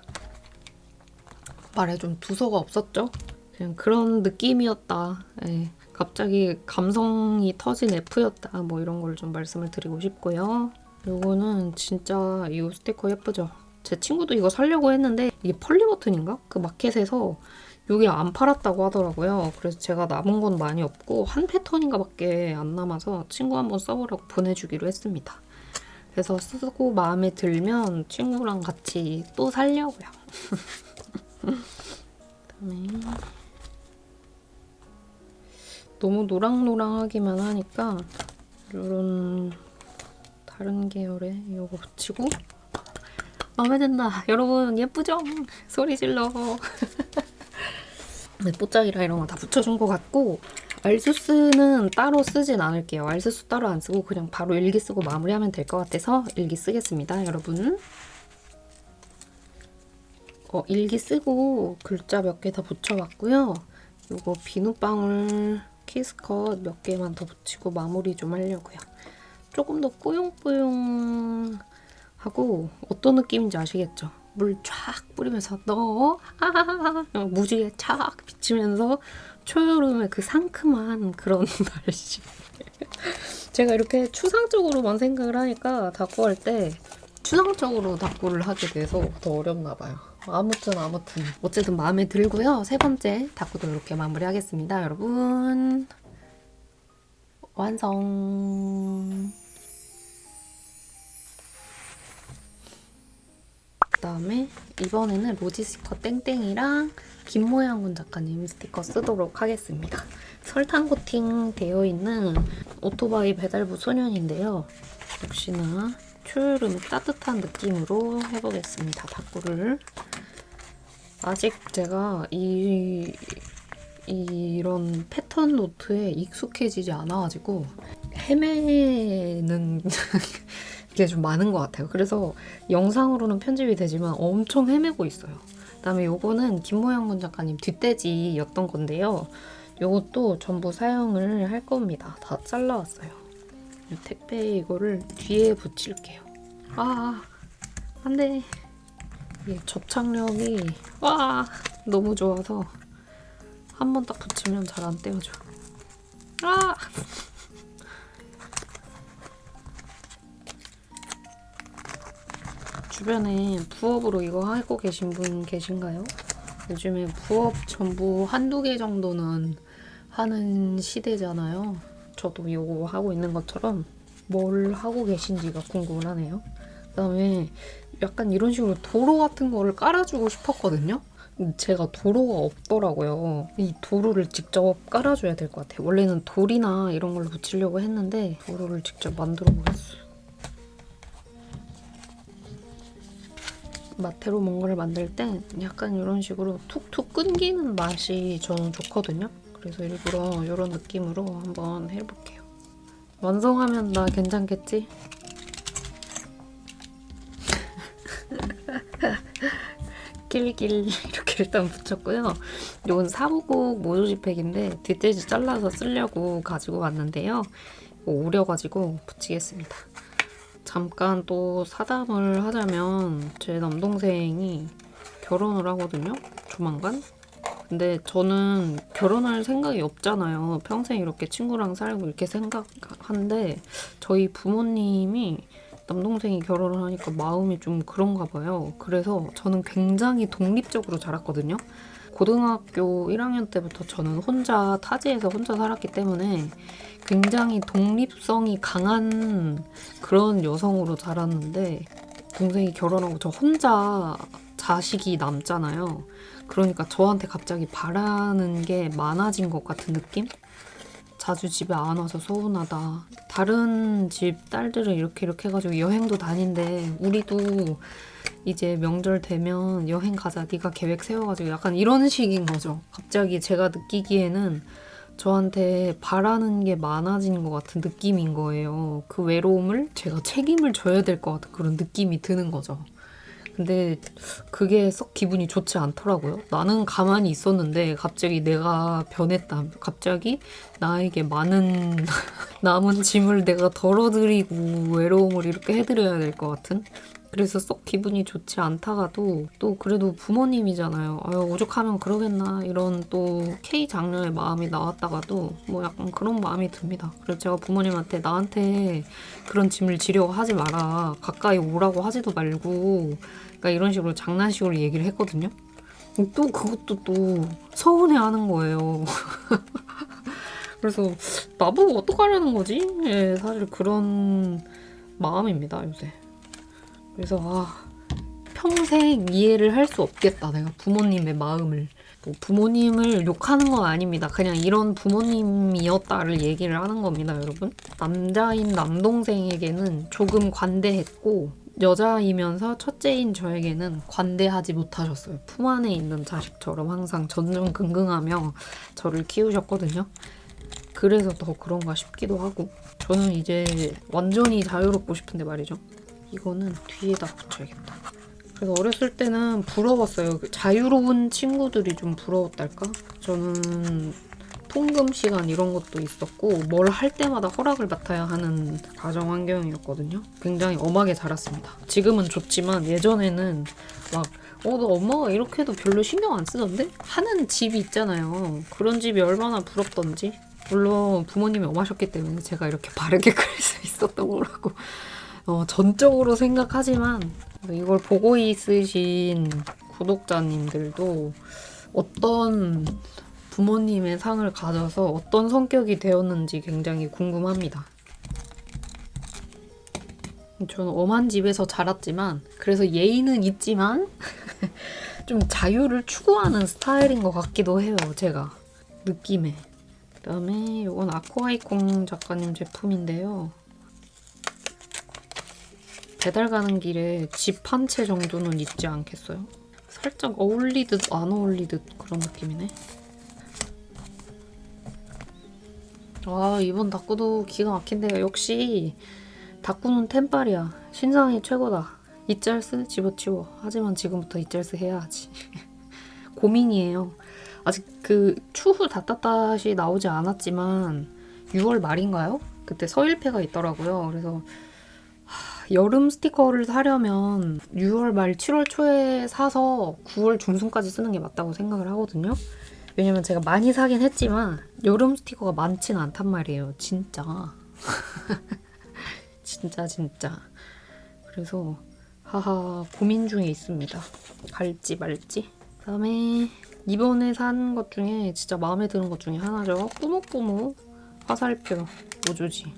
말에 좀 두서가 없었죠? 그냥 그런 느낌이었다. 예, 갑자기 감성이 터진 F였다. 뭐 이런 걸 좀 말씀을 드리고 싶고요. 요거는 진짜 이 스티커 예쁘죠? 제 친구도 이거 사려고 했는데 이게 펄리버튼인가? 그 마켓에서 이게 안 팔았다고 하더라고요. 그래서 제가 남은 건 많이 없고 한 패턴인가 밖에 안 남아서 친구 한번 써보라고 보내주기로 했습니다. 그래서 쓰고 마음에 들면 친구랑 같이 또 사려고요. 그다음에 너무 노랑노랑하기만 하니까 이런 다른 계열의 이거 붙이고 마음에 든다. 여러분 예쁘죠? 소리 질러. 네, 뽀짝이랑 이런 거 다 붙여준 것 같고 알수스는 따로 쓰진 않을게요. 알수스 따로 안 쓰고 그냥 바로 일기 쓰고 마무리하면 될 것 같아서 일기 쓰겠습니다, 여러분. 일기 쓰고 글자 몇 개 더 붙여봤고요. 요거 비누방울 키스컷 몇 개만 더 붙이고 마무리 좀 하려고요. 조금 더 뽀용뽀용 하고 어떤 느낌인지 아시겠죠? 물 쫙 뿌리면서 넣어 무지개 쫙 비치면서 초여름의 그 상큼한 그런 날씨. 제가 이렇게 추상적으로만 생각을 하니까 다꾸할 때 추상적으로 다꾸를 하게 돼서 더 어렵나 봐요. 아무튼 어쨌든 마음에 들고요. 세 번째 다꾸도 이렇게 마무리하겠습니다, 여러분. 완성. 그다음에 이번에는 로지 스티커 땡땡이랑 김모양군 작가님 스티커 쓰도록 하겠습니다. 설탕 코팅 되어 있는 오토바이 배달부 소년인데요. 역시나 초여름 따뜻한 느낌으로 해보겠습니다. 다꾸를. 아직 제가 이런 패턴 노트에 익숙해지지 않아가지고 헤매는 게 좀 많은 것 같아요. 그래서 영상으로는 편집이 되지만 엄청 헤매고 있어요. 그다음에 요거는 김모양군 작가님 뒷돼지였던 건데요. 요것도 전부 사용을 할 겁니다. 다 잘라왔어요. 택배 이거를 뒤에 붙일게요. 아, 안 돼. 이게 접착력이 너무 좋아서 한 번 딱 붙이면 잘 안 떼어져. 주변에 부업으로 이거 하고 계신 분 계신가요? 요즘에 부업 전부 한두 개 정도는 하는 시대잖아요. 저도 이거 하고 있는 것처럼 뭘 하고 계신지가 궁금하네요. 그다음에 약간 이런 식으로 도로 같은 거를 깔아주고 싶었거든요. 제가 도로가 없더라고요. 이 도로를 직접 깔아줘야 될 것 같아요. 원래는 돌이나 이런 걸로 붙이려고 했는데 도로를 직접 만들어 보겠어요. 마테로 뭔가를 만들 때 약간 이런 식으로 툭툭 끊기는 맛이 저는 좋거든요. 그래서 일부러 이런 느낌으로 한번 해볼게요. 완성하면 나 괜찮겠지? 길길 이렇게 일단 붙였고요. 이건 사보곡 모조지팩인데 뒷돼지 잘라서 쓰려고 가지고 왔는데요. 오려가지고 붙이겠습니다. 잠깐 또 사담을 하자면 제 남동생이 결혼을 하거든요. 조만간. 근데 저는 결혼할 생각이 없잖아요. 평생 이렇게 친구랑 살고 이렇게 생각한데 저희 부모님이 남동생이 결혼을 하니까 마음이 좀 그런가 봐요. 그래서 저는 굉장히 독립적으로 자랐거든요. 고등학교 1학년 때부터 저는 혼자 타지에서 혼자 살았기 때문에 굉장히 독립성이 강한 그런 여성으로 자랐는데 동생이 결혼하고 저 혼자 자식이 남잖아요. 그러니까 저한테 갑자기 바라는 게 많아진 것 같은 느낌? 자주 집에 안 와서 서운하다. 다른 집 딸들은 이렇게 해가지고 여행도 다닌대. 우리도 이제 명절 되면 여행 가자. 네가 계획 세워가지고 약간 이런 식인 거죠. 갑자기 제가 느끼기에는 저한테 바라는 게 많아진 것 같은 느낌인 거예요. 그 외로움을 제가 책임을 져야 될 것 같은 그런 느낌이 드는 거죠. 근데 그게 썩 기분이 좋지 않더라고요. 나는 가만히 있었는데 갑자기 내가 변했다. 갑자기 나에게 많은 남은 짐을 내가 덜어드리고 외로움을 이렇게 해드려야 될 것 같은? 그래서 썩 기분이 좋지 않다가도 또 그래도 부모님이잖아요. 아유 오죽하면 그러겠나 이런 또 K 장녀의 마음이 나왔다가도 뭐 약간 그런 마음이 듭니다. 그래서 제가 부모님한테 나한테 그런 짐을 지려고 하지 마라. 가까이 오라고 하지도 말고 그러니까 이런 식으로 장난식으로 얘기를 했거든요. 또 그것도 또 서운해하는 거예요. 그래서 나보고 어떡하려는 거지? 예, 사실 그런 마음입니다 요새. 그래서 평생 이해를 할 수 없겠다. 내가 부모님의 마음을. 뭐 부모님을 욕하는 건 아닙니다. 그냥 이런 부모님이었다를 얘기를 하는 겁니다, 여러분. 남자인 남동생에게는 조금 관대했고 여자이면서 첫째인 저에게는 관대하지 못하셨어요. 품 안에 있는 자식처럼 항상 전전긍긍하며 저를 키우셨거든요. 그래서 더 그런가 싶기도 하고 저는 이제 완전히 자유롭고 싶은데 말이죠. 이거는 뒤에다 붙여야겠다. 그래서 어렸을 때는 부러웠어요. 자유로운 친구들이 좀 부러웠달까? 저는 통금 시간 이런 것도 있었고 뭘 할 때마다 허락을 받아야 하는 가정 환경이었거든요. 굉장히 엄하게 자랐습니다. 지금은 좋지만 예전에는 막 너 엄마가 이렇게 해도 별로 신경 안 쓰던데? 하는 집이 있잖아요. 그런 집이 얼마나 부럽던지. 물론 부모님이 엄하셨기 때문에 제가 이렇게 바르게 클 수 있었던 거라고 전적으로 생각하지만 이걸 보고 있으신 구독자님들도 어떤 부모님의 상을 가져서 어떤 성격이 되었는지 굉장히 궁금합니다. 저는 엄한 집에서 자랐지만 그래서 예의는 있지만 좀 자유를 추구하는 스타일인 것 같기도 해요. 제가 느낌에. 그다음에 이건 아쿠아이콩 작가님 제품인데요. 배달 가는 길에 집 한 채 정도는 있지 않겠어요? 살짝 어울리듯 안 어울리듯 그런 느낌이네. 이번 다꾸도 기가 막힌데요. 역시 다꾸는 템빨이야. 신상이 최고다. 이짤스 집어치워. 하지만 지금부터 이짤스 해야 하지. 고민이에요. 아직 그 추후 다따따시 나오지 않았지만 6월 말인가요? 그때 서일패가 있더라고요. 그래서 여름 스티커를 사려면 6월 말 7월 초에 사서 9월 중순까지 쓰는 게 맞다고 생각을 하거든요. 왜냐면 제가 많이 사긴 했지만 여름 스티커가 많진 않단 말이에요. 진짜. 진짜. 그래서 고민 중에 있습니다. 갈지 말지. 그다음에 이번에 산 것 중에 진짜 마음에 드는 것 중에 하나죠. 꾸무꾸무 화살표 모조지.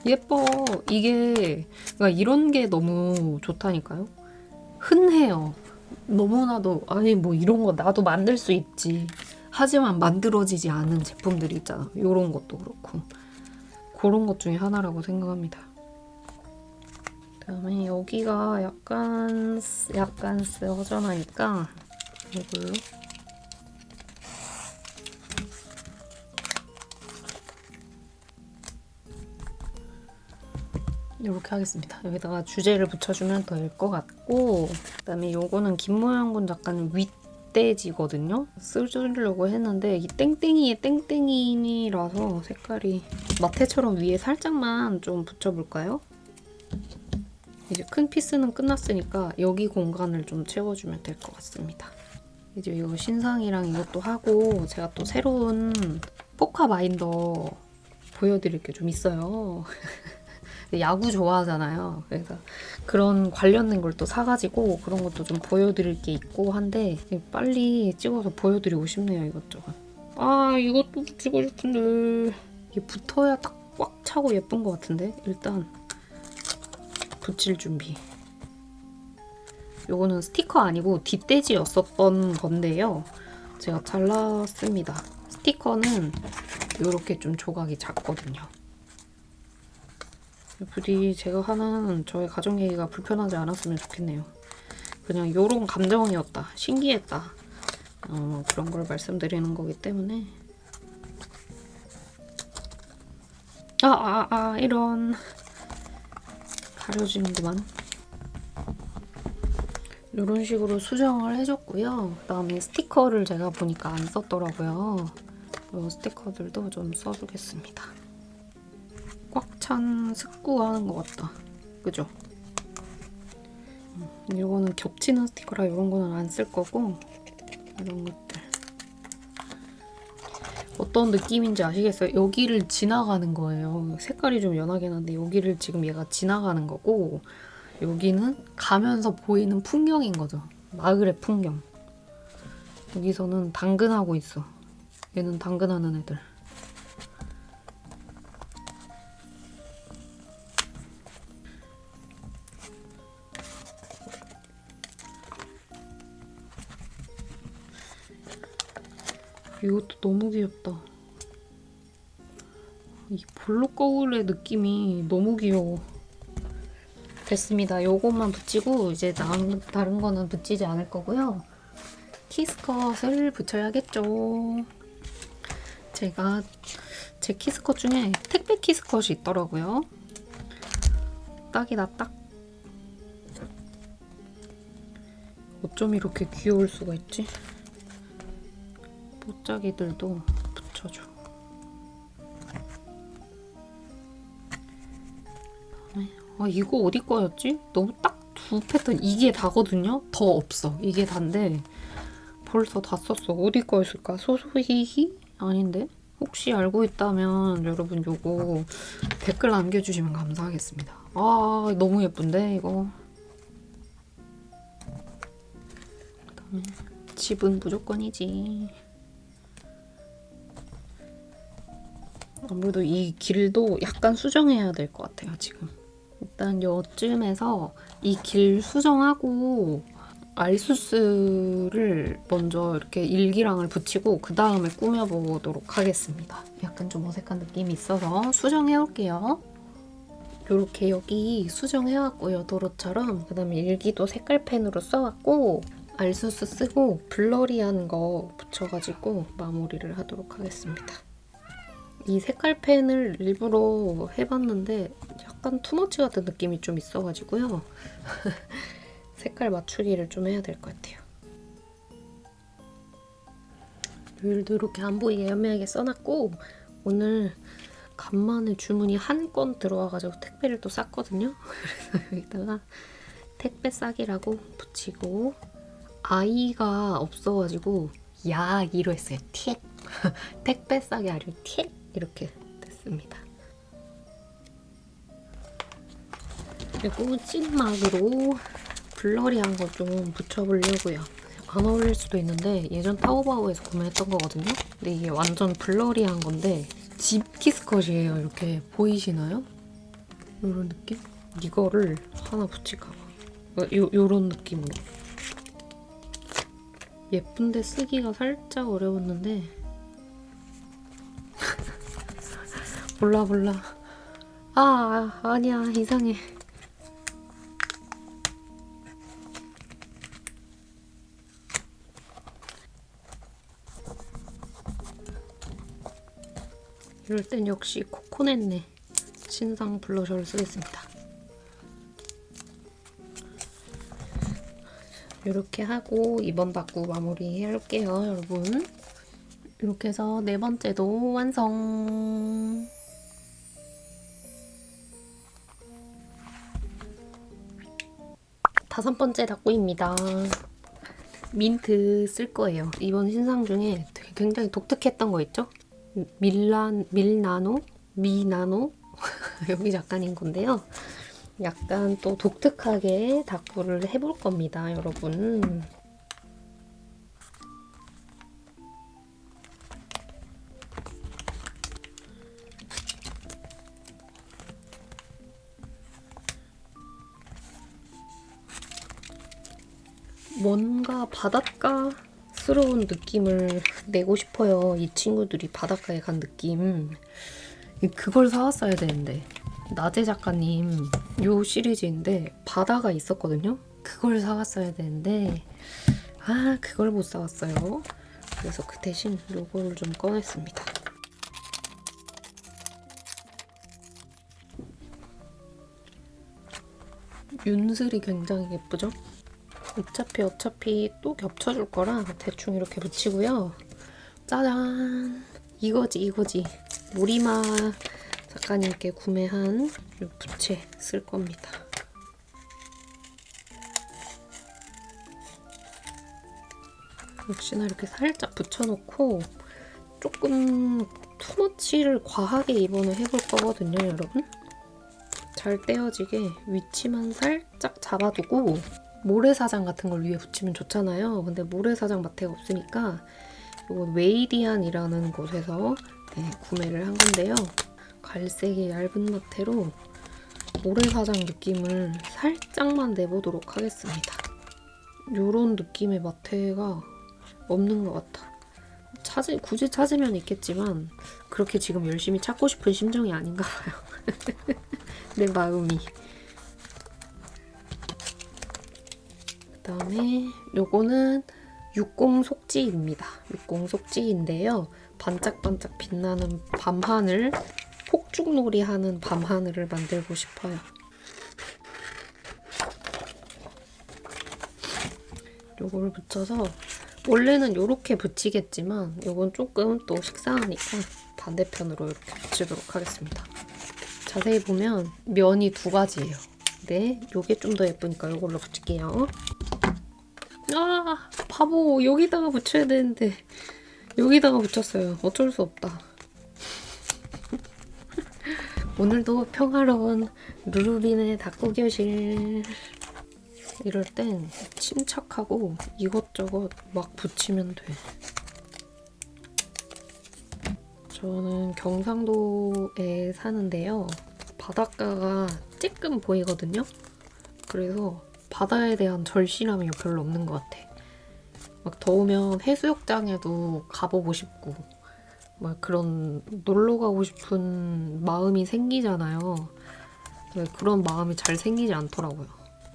예뻐. 이게 그러니까 이런 게 너무 좋다니까요. 흔해요. 너무나도 뭐 이런 거 나도 만들 수 있지. 하지만 만들어지지 않은 제품들이 있잖아. 이런 것도 그렇고 그런 것 중에 하나라고 생각합니다. 그다음에 여기가 약간 허전하니까 이걸로 이렇게 하겠습니다. 여기다가 주제를 붙여주면 될 것 같고 그다음에 요거는 김모양군 작가님 윗돼지거든요. 쓰려고 했는데 이 땡땡이의 땡땡이라서 색깔이 마테처럼 위에 살짝만 좀 붙여볼까요? 이제 큰 피스는 끝났으니까 여기 공간을 좀 채워주면 될 것 같습니다. 이제 이거 신상이랑 이것도 하고 제가 또 새로운 포카 바인더 보여드릴 게 좀 있어요. 야구 좋아하잖아요. 그래서 그런 관련된 걸 또 사가지고 그런 것도 좀 보여드릴 게 있고 한데 빨리 찍어서 보여드리고 싶네요. 이것저것. 아 이것도 붙이고 싶은데 이게 붙어야 딱 꽉 차고 예쁜 것 같은데 일단 붙일 준비. 요거는 스티커 아니고 뒷돼지였었던 건데요. 제가 잘랐습니다. 스티커는 이렇게 좀 조각이 작거든요. 부디 제가 하는 저의 가정 얘기가 불편하지 않았으면 좋겠네요. 그냥 요런 감정이었다. 신기했다. 그런 걸 말씀드리는 거기 때문에 이런 가려지는구만. 이런 식으로 수정을 해줬고요. 그 다음에 스티커를 제가 보니까 안 썼더라고요. 이 스티커들도 좀 써주겠습니다. 꽉 찬 습구하는 것 같다. 그죠? 이거는 겹치는 스티커라 이런 거는 안 쓸 거고 이런 것들 어떤 느낌인지 아시겠어요? 여기를 지나가는 거예요. 색깔이 좀 연하긴 한데 여기를 지금 얘가 지나가는 거고 여기는 가면서 보이는 풍경인 거죠. 마을의 풍경. 여기서는 당근하고 있어. 얘는 당근하는 애들. 이것도 너무 귀엽다. 이 볼록거울의 느낌이 너무 귀여워. 됐습니다. 요것만 붙이고 이제 다른 거는 붙이지 않을 거고요. 키스컷을 붙여야겠죠. 제가 제 키스컷 중에 택배 키스컷이 있더라고요. 딱이다 딱. 어쩜 이렇게 귀여울 수가 있지? 뽀짝이들도 붙여줘. 이거 어디 거였지? 너무 딱 두 패턴 이게 다거든요? 더 없어. 이게 단데 벌써 다 썼어. 어디 거였을까? 소소히히? 아닌데? 혹시 알고 있다면 여러분 요거 댓글 남겨주시면 감사하겠습니다. 너무 예쁜데 이거. 그다음에 집은 무조건이지. 아무래도 이 길도 약간 수정해야 될 것 같아요, 지금. 일단 요쯤에서 이 길 수정하고 알수스를 먼저 이렇게 일기랑을 붙이고 그 다음에 꾸며보도록 하겠습니다. 약간 좀 어색한 느낌이 있어서 수정해올게요. 이렇게 여기 수정해왔고요, 도로처럼. 그 다음에 일기도 색깔펜으로 써왔고 알수스 쓰고 블러리한 거 붙여가지고 마무리를 하도록 하겠습니다. 이 색깔펜을 일부러 해봤는데 약간 투머치 같은 느낌이 좀 있어가지고요. 색깔 맞추기를 좀 해야 될 것 같아요. 룰도 이렇게 안 보이게 연매하게 써놨고 오늘 간만에 주문이 한 건 들어와가지고 택배를 또 쌌거든요. 그래서 여기다가 택배 싸기라고 붙이고 아이가 없어가지고 야기로 했어요. 틱! 택배 싸기 아니고 틱! 이렇게 됐습니다. 그리고 찐막으로 블러리한 거 좀 붙여보려고요. 안 어울릴 수도 있는데 예전 타오바오에서 구매했던 거거든요. 근데 이게 완전 블러리한 건데 집 키스컷이에요. 이렇게 보이시나요? 이런 느낌? 이거를 하나 붙일까 봐. 요런 느낌으로. 예쁜데 쓰기가 살짝 어려웠는데 몰라. 아니야 이상해. 이럴 땐 역시 코코넷네 신상 블러셔를 쓰겠습니다. 이렇게 하고 이번 다구 마무리 해볼게요, 여러분. 이렇게 해서 네 번째도 완성! 다섯 번째 다구입니다. 민트 쓸 거예요. 이번 신상 중에 되게 굉장히 독특했던 거 있죠? 밀나노? 미나노? 여기 작가님 건데요. 약간 또 독특하게 다꾸를 해볼 겁니다, 여러분. 뭔가 바닷가스러운 느낌을 내고 싶어요. 이 친구들이 바닷가에 간 느낌. 그걸 사왔어야 되는데. 나재 작가님 요 시리즈인데 바다가 있었거든요. 그걸 사왔어야 되는데 그걸 못 사왔어요. 그래서 그 대신 요거를 좀 꺼냈습니다. 윤슬이 굉장히 예쁘죠? 어차피 또 겹쳐줄 거라 대충 이렇게 붙이고요. 짜잔! 이거지. 모리마 작가님께 구매한 이 부채 쓸 겁니다. 역시나 이렇게 살짝 붙여놓고 조금 투머치를 과하게 이번에 해볼 거거든요, 여러분. 잘 떼어지게 위치만 살짝 잡아두고 모래사장 같은 걸 위에 붙이면 좋잖아요. 근데 모래사장 마테가 없으니까 이건 웨이디안이라는 곳에서 구매를 한 건데요. 갈색의 얇은 마테로 모래사장 느낌을 살짝만 내보도록 하겠습니다. 요런 느낌의 마테가 없는 것 같아. 굳이 찾으면 있겠지만 그렇게 지금 열심히 찾고 싶은 심정이 아닌가 봐요. 내 마음이. 그다음에 요거는 60 속지입니다. 60 속지인데요. 반짝반짝 빛나는 밤하늘, 폭죽놀이 하는 밤하늘을 만들고 싶어요. 요거를 붙여서 원래는 요렇게 붙이겠지만 요건 조금 또 식상하니까 반대편으로 이렇게 붙이도록 하겠습니다. 자세히 보면 면이 두 가지예요. 근데 요게 좀 더 예쁘니까 요걸로 붙일게요. 바보! 여기다가 붙여야 되는데 여기다가 붙였어요. 어쩔 수 없다. 오늘도 평화로운 루루빈의 다꾸교실. 이럴 땐 침착하고 이것저것 막 붙이면 돼. 저는 경상도에 사는데요. 바닷가가 쬐끔 보이거든요. 그래서 바다에 대한 절실함이 별로 없는 것 같아. 막 더우면 해수욕장에도 가보고 싶고 막 그런 놀러 가고 싶은 마음이 생기잖아요. 그런 마음이 잘 생기지 않더라고요.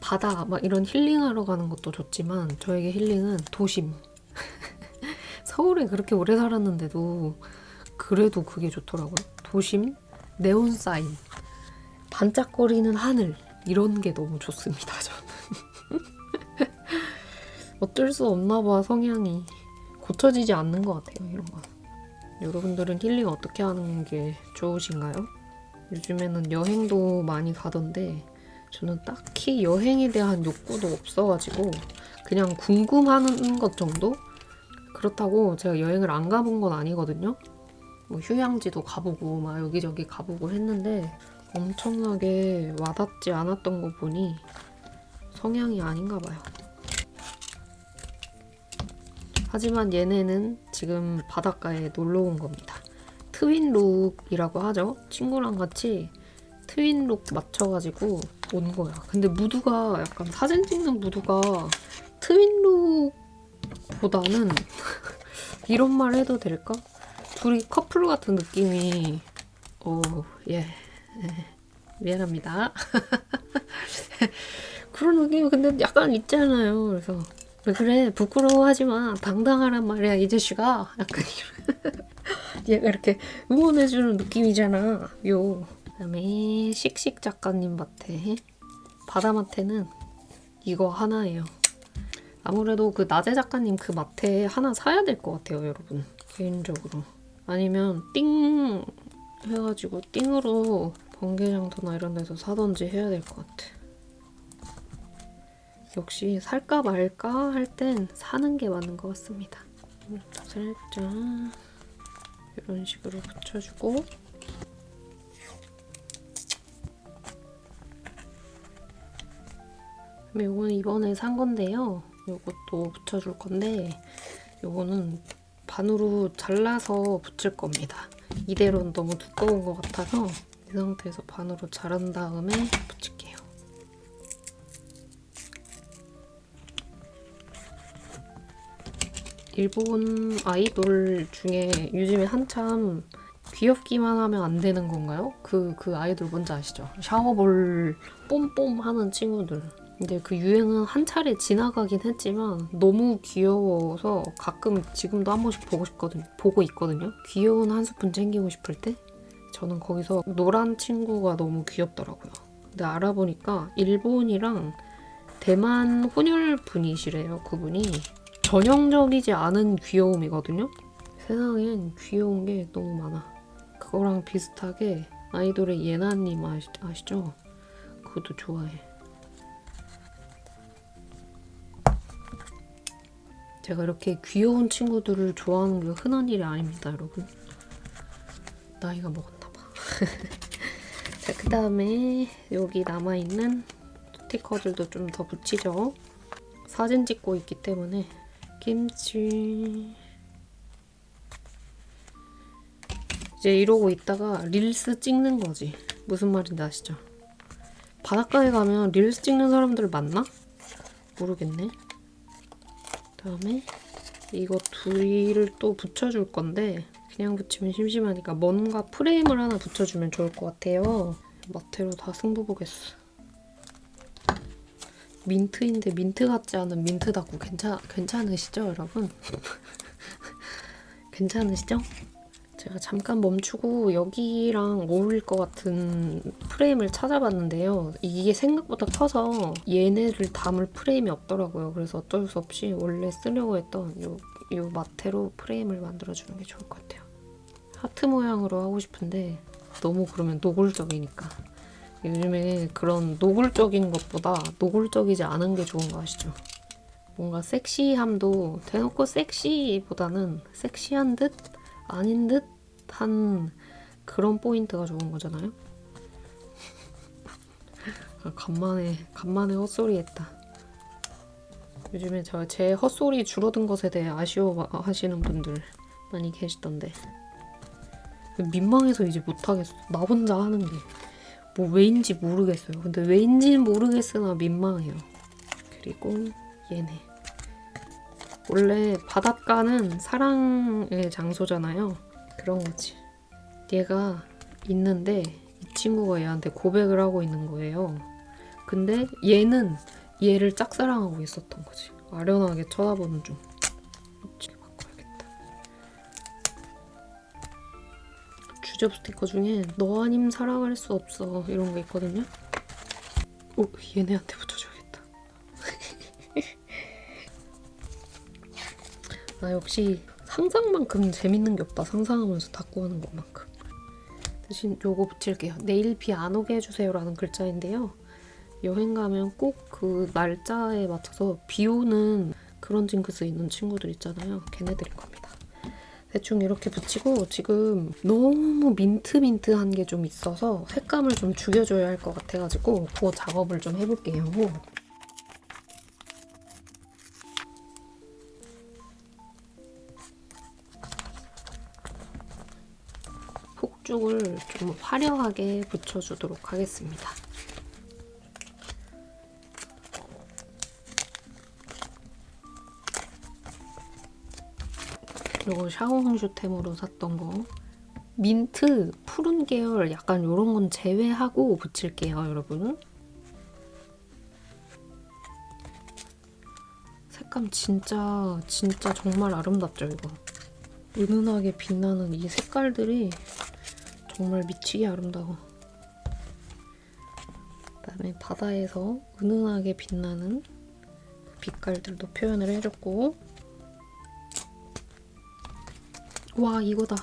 바다 막 이런 힐링하러 가는 것도 좋지만 저에게 힐링은 도심. 서울에 그렇게 오래 살았는데도 그래도 그게 좋더라고요. 도심, 네온 사인, 반짝거리는 하늘 이런 게 너무 좋습니다. 저는. 어쩔 수 없나 봐, 성향이. 고쳐지지 않는 것 같아요, 이런 거. 여러분들은 힐링 어떻게 하는 게 좋으신가요? 요즘에는 여행도 많이 가던데 저는 딱히 여행에 대한 욕구도 없어가지고 그냥 궁금하는 것 정도? 그렇다고 제가 여행을 안 가본 건 아니거든요. 뭐 휴양지도 가보고 막 여기저기 가보고 했는데 엄청나게 와닿지 않았던 거 보니 성향이 아닌가 봐요. 하지만 얘네는 지금 바닷가에 놀러 온 겁니다. 트윈룩이라고 하죠. 친구랑 같이 트윈룩 맞춰가지고 온 거야. 근데 무드가 약간 사진 찍는 무드가 트윈룩보다는 이런 말 해도 될까? 둘이 커플 같은 느낌이 예. 미안합니다. 그런 느낌이 근데 약간 있잖아요. 그래서 왜 그래 부끄러워하지 마 당당하란 말이야 이 자식아. 약간 얘가 이렇게 응원해주는 느낌이잖아. 그다음에 씩씩 작가님 마테 바다 마테는 이거 하나예요. 아무래도 그 나재 작가님 그 마테 하나 사야 될 것 같아요, 여러분. 개인적으로. 아니면 띵 해가지고 띵으로 번개장터나 이런 데서 사던지 해야 될 것 같아. 역시 살까 말까 할 땐 사는 게 맞는 것 같습니다. 살짝 이런 식으로 붙여주고 요거는 이번에 산 건데요. 요것도 붙여줄 건데 요거는 반으로 잘라서 붙일 겁니다. 이대로는 너무 두꺼운 것 같아서 이 상태에서 반으로 자른 다음에 붙일게요. 일본 아이돌 중에 요즘에 한참 귀엽기만 하면 안 되는 건가요? 그 아이돌 뭔지 아시죠? 샤워볼 뽐뽐 하는 친구들. 근데 그 유행은 한 차례 지나가긴 했지만 너무 귀여워서 가끔 지금도 한 번씩 보고 있거든요. 귀여운 한 스푼 챙기고 싶을 때 저는 거기서 노란 친구가 너무 귀엽더라고요. 근데 알아보니까 일본이랑 대만 혼혈 분이시래요. 그분이 전형적이지 않은 귀여움이거든요. 세상엔 귀여운 게 너무 많아. 그거랑 비슷하게 아이돌의 예나님 아시죠? 그것도 좋아해. 제가 이렇게 귀여운 친구들을 좋아하는 게 흔한 일이 아닙니다, 여러분. 나이가 먹었나봐. 자, 그 다음에 여기 남아있는 스티커들도 좀 더 붙이죠. 사진 찍고 있기 때문에 김치. 이제 이러고 있다가 릴스 찍는 거지. 무슨 말인지 아시죠? 바닷가에 가면 릴스 찍는 사람들 많나? 모르겠네. 그다음에 이거 둘을 또 붙여줄 건데 그냥 붙이면 심심하니까 뭔가 프레임을 하나 붙여주면 좋을 것 같아요. 마테로 다 승부 보겠어. 민트인데 민트 같지 않은 민트 다구 괜찮으시죠, 여러분? 괜찮으시죠? 제가 잠깐 멈추고 여기랑 어울릴 것 같은 프레임을 찾아봤는데요. 이게 생각보다 커서 얘네를 담을 프레임이 없더라고요. 그래서 어쩔 수 없이 원래 쓰려고 했던 요 마테로 프레임을 만들어주는 게 좋을 것 같아요. 하트 모양으로 하고 싶은데 너무 그러면 노골적이니까. 요즘에 그런 노골적인 것보다 노골적이지 않은 게 좋은 거 아시죠? 뭔가 섹시함도 대놓고 섹시보다는 섹시한 듯 아닌 듯한 그런 포인트가 좋은 거잖아요. 간만에 헛소리했다. 요즘에 제 헛소리 줄어든 것에 대해 아쉬워하시는 분들 많이 계시던데 민망해서 이제 못하겠어. 나 혼자 하는 게 뭐 왜인지 모르겠어요. 근데 왜인지는 모르겠으나 민망해요. 그리고 얘네. 원래 바닷가는 사랑의 장소잖아요. 그런 거지. 얘가 있는데 이 친구가 얘한테 고백을 하고 있는 거예요. 근데 얘는 얘를 짝사랑하고 있었던 거지. 아련하게 쳐다보는 중. 어떻게 바꿔야겠다. 주접 스티커 중에 너 아님 사랑할 수 없어 이런 거 있거든요. 오, 얘네한테 붙여줘야겠다. 나 역시 상상만큼 재밌는 게 없다. 상상하면서 닦고 하는 것만큼. 대신 요거 붙일게요. 내일 비 안 오게 해주세요 라는 글자인데요. 여행 가면 꼭 그 날짜에 맞춰서 비 오는 그런 징크스 있는 친구들 있잖아요. 걔네들일 겁니다. 대충 이렇게 붙이고 지금 너무 민트한 게 좀 있어서 색감을 좀 죽여줘야 할 것 같아가지고 그 작업을 좀 해볼게요. 폭죽을 좀 화려하게 붙여주도록 하겠습니다. 이거 샤오홍슈템으로 샀던 거. 민트, 푸른 계열 약간 이런 건 제외하고 붙일게요, 여러분. 색감 진짜 정말 아름답죠, 이거. 은은하게 빛나는 이 색깔들이 정말 미치게 아름다워. 그다음에 바다에서 은은하게 빛나는 빛깔들도 표현을 해줬고 와 이거다.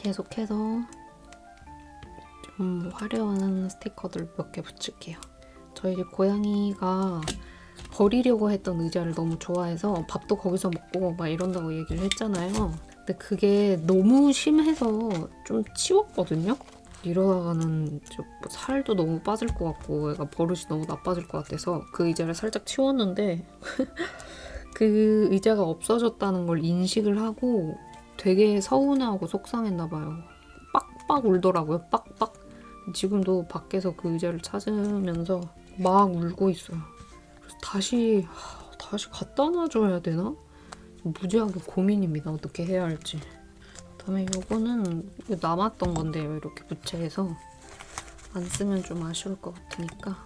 계속해서 좀 화려한 스티커들 몇 개 붙일게요. 저희 집 고양이가 버리려고 했던 의자를 너무 좋아해서 밥도 거기서 먹고 막 이런다고 얘기를 했잖아요. 근데 그게 너무 심해서 좀 치웠거든요? 이러다가는 뭐 살도 너무 빠질 것 같고 애가 버릇이 너무 나빠질 것 같아서 그 의자를 살짝 치웠는데 그 의자가 없어졌다는 걸 인식을 하고 되게 서운해하고 속상했나 봐요. 빡빡 울더라고요. 빡빡. 지금도 밖에서 그 의자를 찾으면서 막 울고 있어요. 그래서 다시 갖다 놔줘야 되나? 무지하게 고민입니다. 어떻게 해야 할지. 그다음에 요거는 남았던 건데요. 이렇게 부채해서 안 쓰면 좀 아쉬울 것 같으니까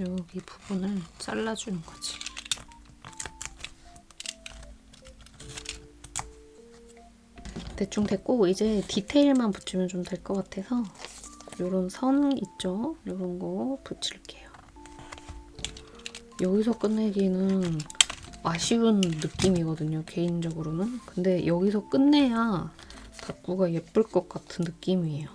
여기 부분을 잘라주는 거지. 대충 됐고 이제 디테일만 붙이면 좀 될 것 같아서 요런 선 있죠? 요런 거 붙일게요. 여기서 끝내기는 아쉬운 느낌이거든요, 개인적으로는. 근데 여기서 끝내야 다꾸가 예쁠 것 같은 느낌이에요.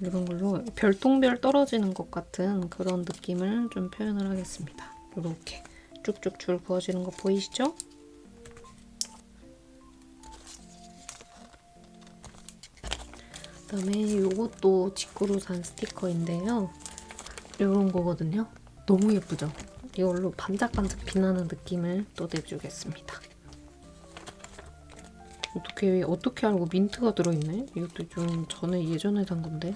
이런 걸로 별똥별 떨어지는 것 같은 그런 느낌을 좀 표현을 하겠습니다. 이렇게 쭉쭉 줄 그어지는 거 보이시죠? 그다음에 이것도 직구로 산 스티커인데요. 이런 거거든요. 너무 예쁘죠? 이걸로 반짝반짝 빛나는 느낌을 또 내주겠습니다. 어떻게 알고 민트가 들어있네? 이것도 좀 예전에 산 건데.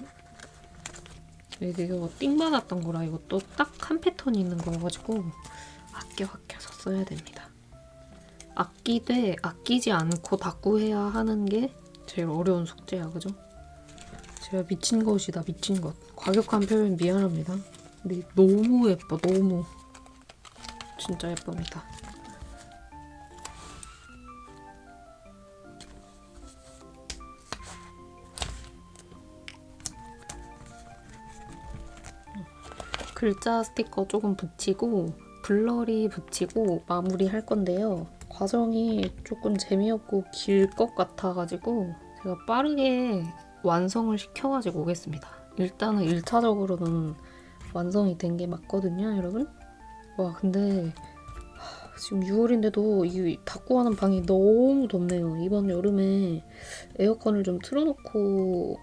이거 띵 받았던 거라 이것도 딱 한 패턴이 있는 거여가지고 아껴서 써야 됩니다. 아끼지 않고 다꾸해야 하는 게 제일 어려운 숙제야, 그죠? 제가 미친 것이다, 미친 것. 과격한 표현 미안합니다. 근데 너무 예뻐, 너무. 진짜 예쁩니다. 글자 스티커 조금 붙이고 블러리 붙이고 마무리 할 건데요. 과정이 조금 재미없고 길 것 같아가지고 제가 빠르게 완성을 시켜가지고 오겠습니다. 일단은 1차적으로는 완성이 된 게 맞거든요, 여러분? 와, 근데 지금 6월인데도 이 다꾸하는 방이 너무 덥네요. 이번 여름에 에어컨을 좀 틀어놓고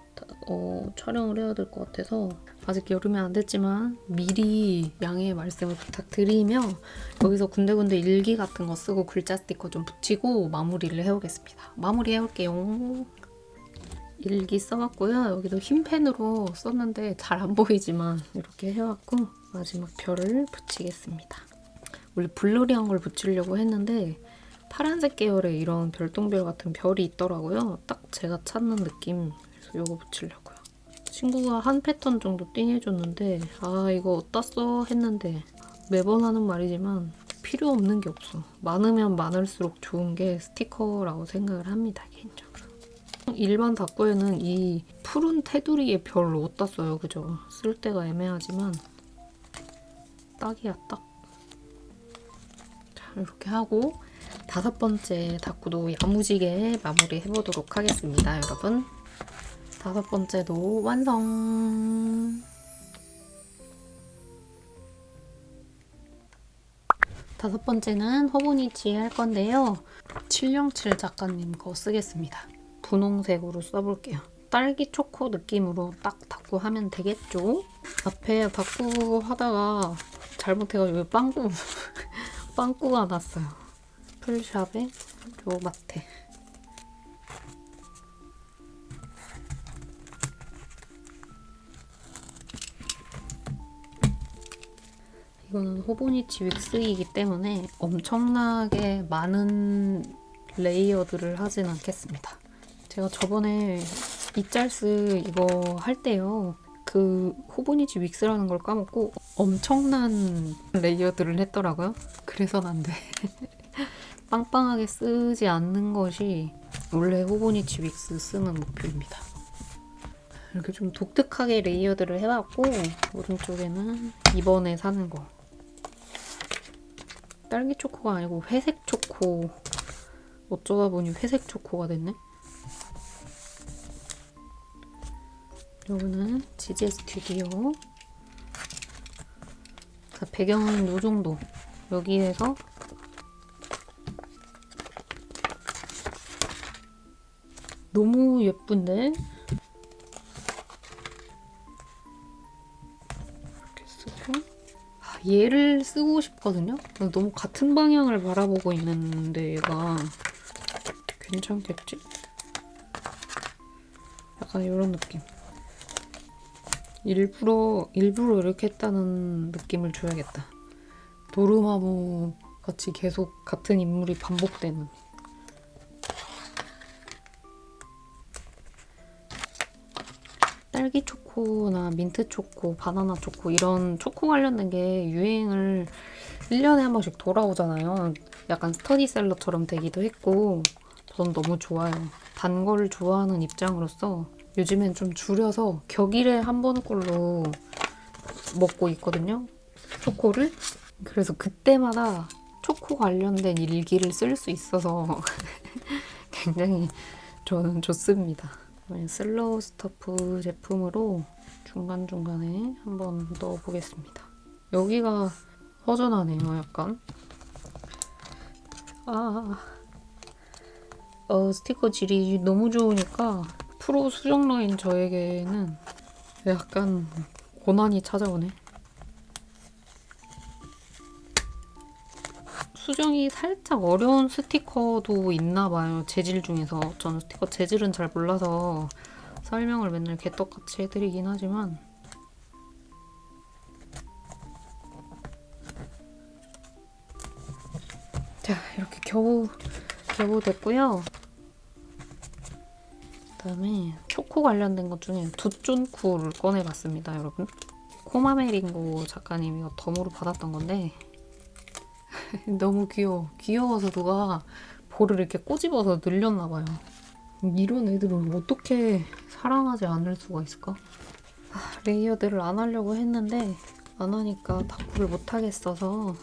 촬영을 해야 될 것 같아서 아직 여름이 안 됐지만 미리 양해의 말씀을 부탁드리며 여기서 군데군데 일기 같은 거 쓰고 글자 스티커 좀 붙이고 마무리를 해오겠습니다. 마무리 해올게요. 일기 써왔고요. 여기도 흰 펜으로 썼는데 잘 안 보이지만 이렇게 해왔고 마지막 별을 붙이겠습니다. 원래 블러리한 걸 붙이려고 했는데 파란색 계열의 이런 별똥별 같은 별이 있더라고요. 딱 제가 찾는 느낌. 그래서 이거 붙이려고요. 친구가 한 패턴 정도 띵해줬는데 아 이거 어디다 써 했는데 매번 하는 말이지만 필요 없는 게 없어. 많으면 많을수록 좋은 게 스티커라고 생각을 합니다, 개인적으로. 일반 다꾸에는 이 푸른 테두리에 별 어디다 써요, 그죠? 쓸 때가 애매하지만 딱이야, 딱. 자, 이렇게 하고 5번째 다꾸도 야무지게 마무리 해보도록 하겠습니다, 여러분. 5번째도 완성! 5번째는 허브니치 할 건데요. 707 작가님 거 쓰겠습니다. 분홍색으로 써볼게요. 딸기 초코 느낌으로 딱 다꾸 하면 되겠죠? 앞에 다꾸 하다가 잘못해가지고 빵꾸가 났어요. 풀샵의 요 마테. 이거는 호보니치 윅스이기 때문에 엄청나게 많은 레이어드를 하진 않겠습니다. 제가 저번에 이짤스 이거 할 때요. 그 호보니치 윅스라는 걸 까먹고 엄청난 레이어드를 했더라고요. 그래서는 안 돼. 빵빵하게 쓰지 않는 것이 원래 호보니치 윅스 쓰는 목표입니다. 이렇게 좀 독특하게 레이어드를 해봤고 오른쪽에는 이번에 사는 거 딸기 초코가 아니고 회색 초코 어쩌다 보니 회색 초코가 됐네. 요거는 지제 스튜디오. 자, 배경은 요 정도. 여기에서 너무 예쁜데? 이렇게 쓰고 얘를 쓰고 싶거든요? 너무 같은 방향을 바라보고 있는데 얘가 괜찮겠지? 약간 이런 느낌. 일부러 이렇게 했다는 느낌을 줘야겠다. 도르마무 같이 계속 같은 인물이 반복되는. 딸기 초코나 민트 초코, 바나나 초코 이런 초코 관련된 게 유행을 1년에 한 번씩 돌아오잖아요. 약간 스터디셀러처럼 되기도 했고 전 너무 좋아요. 단 거를 좋아하는 입장으로서 요즘엔 좀 줄여서 격일에 한 번꼴로 먹고 있거든요. 초코를. 그래서 그때마다 초코 관련된 일기를 쓸 수 있어서 굉장히 저는 좋습니다. 슬로우 스토프 제품으로 중간중간에 한번 넣어보겠습니다. 여기가 허전하네요, 약간. 스티커 질이 너무 좋으니까 프로 수정러인 저에게는 약간 고난이 찾아오네. 수정이 살짝 어려운 스티커도 있나봐요. 재질 중에서. 저는 스티커 재질은 잘 몰라서 설명을 맨날 개떡같이 해드리긴 하지만 자, 이렇게 겨우 됐고요. 그다음에 초코 관련된 것 중에 두쫀쿠를 꺼내봤습니다, 여러분. 코마메링고 작가님이 덤으로 받았던 건데 너무 귀여워서 누가 볼을 이렇게 꼬집어서 늘렸나봐요. 이런 애들은 어떻게 사랑하지 않을 수가 있을까? 레이어드를 안 하려고 했는데 안 하니까 다꾸를 못 하겠어서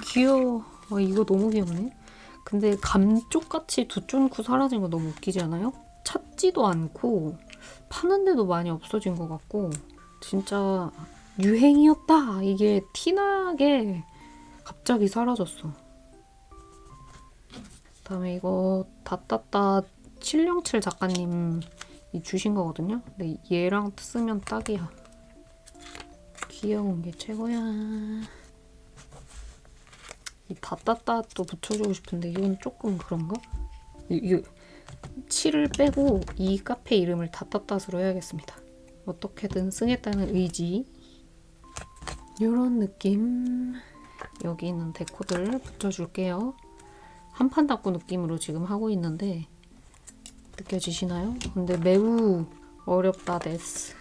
귀여워. 이거 너무 귀엽네. 근데 감쪽같이 두쫀쿠 사라진 거 너무 웃기지 않아요? 찾지도 않고 파는데도 많이 없어진 것 같고 진짜 유행이었다 이게 티나게 갑자기 사라졌어. 그다음에 이거 다따따 707 작가님이 주신 거거든요. 근데 얘랑 쓰면 딱이야. 귀여운 게 최고야. 이 다따따도 붙여주고 싶은데 이건 조금 그런가? 이 7을 빼고 이 카페 이름을 다따따스로 해야겠습니다. 어떻게든 쓰겠다는 의지. 이런 느낌. 여기 있는 데코들 붙여줄게요. 한판 닦고 느낌으로 지금 하고 있는데 느껴지시나요? 근데 매우 어렵다 데스.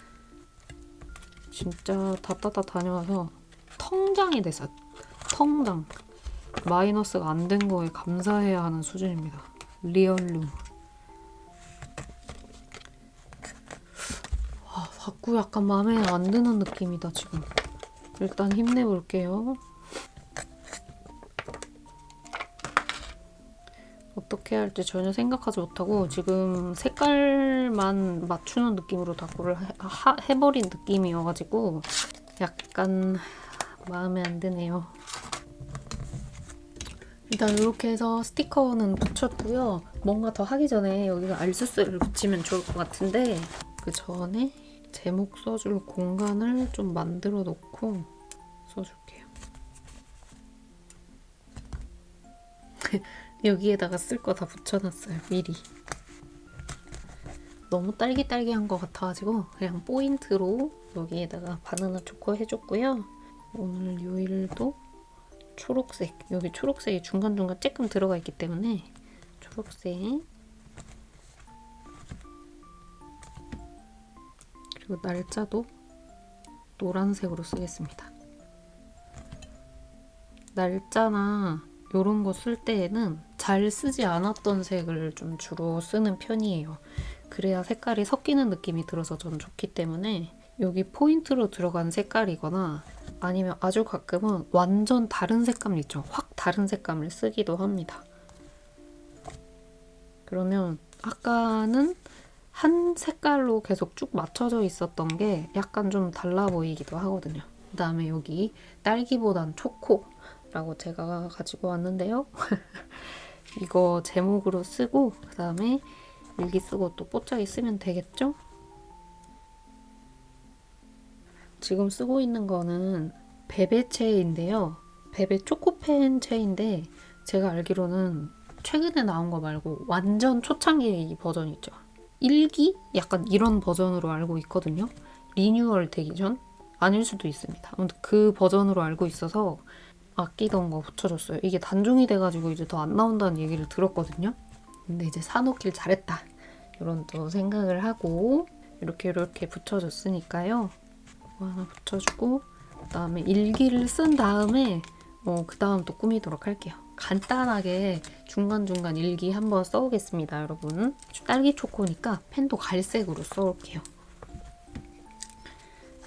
진짜 다따따 다녀와서 텅장이 됐어. 텅장. 마이너스가 안 된 거에 감사해야 하는 수준입니다. 리얼루. 자꾸 약간 마음에 안 드는 느낌이다 지금. 일단 힘내볼게요. 어떻게 할지 전혀 생각하지 못하고 지금 색깔만 맞추는 느낌으로 다꾸를 해버린 느낌이어가지고 약간 마음에 안 드네요. 일단 이렇게 해서 스티커는 붙였고요. 뭔가 더 하기 전에 여기가 알수스를 붙이면 좋을 것 같은데 그 전에 제목 써줄 공간을 좀 만들어 놓고 써줄게요. 여기에다가 쓸 거 다 붙여놨어요, 미리. 너무 딸기딸기한 것 같아가지고 그냥 포인트로 여기에다가 바나나 초코 해줬고요. 오늘 요일도 초록색, 여기 초록색이 중간중간 쬐끔 들어가 있기 때문에 초록색, 그리고 날짜도 노란색으로 쓰겠습니다. 날짜나 이런 거 쓸 때에는 잘 쓰지 않았던 색을 좀 주로 쓰는 편이에요. 그래야 색깔이 섞이는 느낌이 들어서 전 좋기 때문에 여기 포인트로 들어간 색깔이거나 아니면 아주 가끔은 완전 다른 색감 있죠. 확 다른 색감을 쓰기도 합니다. 그러면 아까는 한 색깔로 계속 쭉 맞춰져 있었던 게 약간 좀 달라 보이기도 하거든요. 그 다음에 여기 딸기보단 초코라고 제가 가지고 왔는데요. 이거 제목으로 쓰고 그 다음에 일기 쓰고 또 뽀짝이 쓰면 되겠죠? 지금 쓰고 있는 거는 베베체인데요. 베베 초코펜 체인데 제가 알기로는 최근에 나온 거 말고 완전 초창기 버전 있죠. 1기? 약간 이런 버전으로 알고 있거든요. 리뉴얼 되기 전? 아닐 수도 있습니다. 아무튼 그 버전으로 알고 있어서 아끼던 거 붙여줬어요. 이게 단종이 돼가지고 이제 더 안 나온다는 얘기를 들었거든요. 근데 이제 사놓길 잘했다. 이런 또 생각을 하고 이렇게 붙여줬으니까요. 이거 하나 붙여주고 그 다음에 일기를 쓴 다음에 그 다음 또 꾸미도록 할게요. 간단하게 중간중간 일기 한번 써오겠습니다, 여러분. 딸기 초코니까 펜도 갈색으로 써올게요.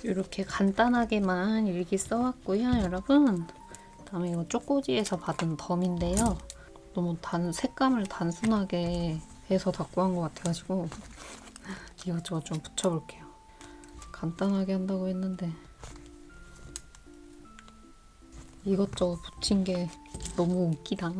이렇게 간단하게만 일기 써왔고요, 여러분. 그다음에 이거 쪼꼬지에서 받은 덤인데요. 너무 색감을 단순하게 해서 다 구한 것 같아가지고 이것저것 좀 붙여볼게요. 간단하게 한다고 했는데 이것저것 붙인 게 너무 웃기다.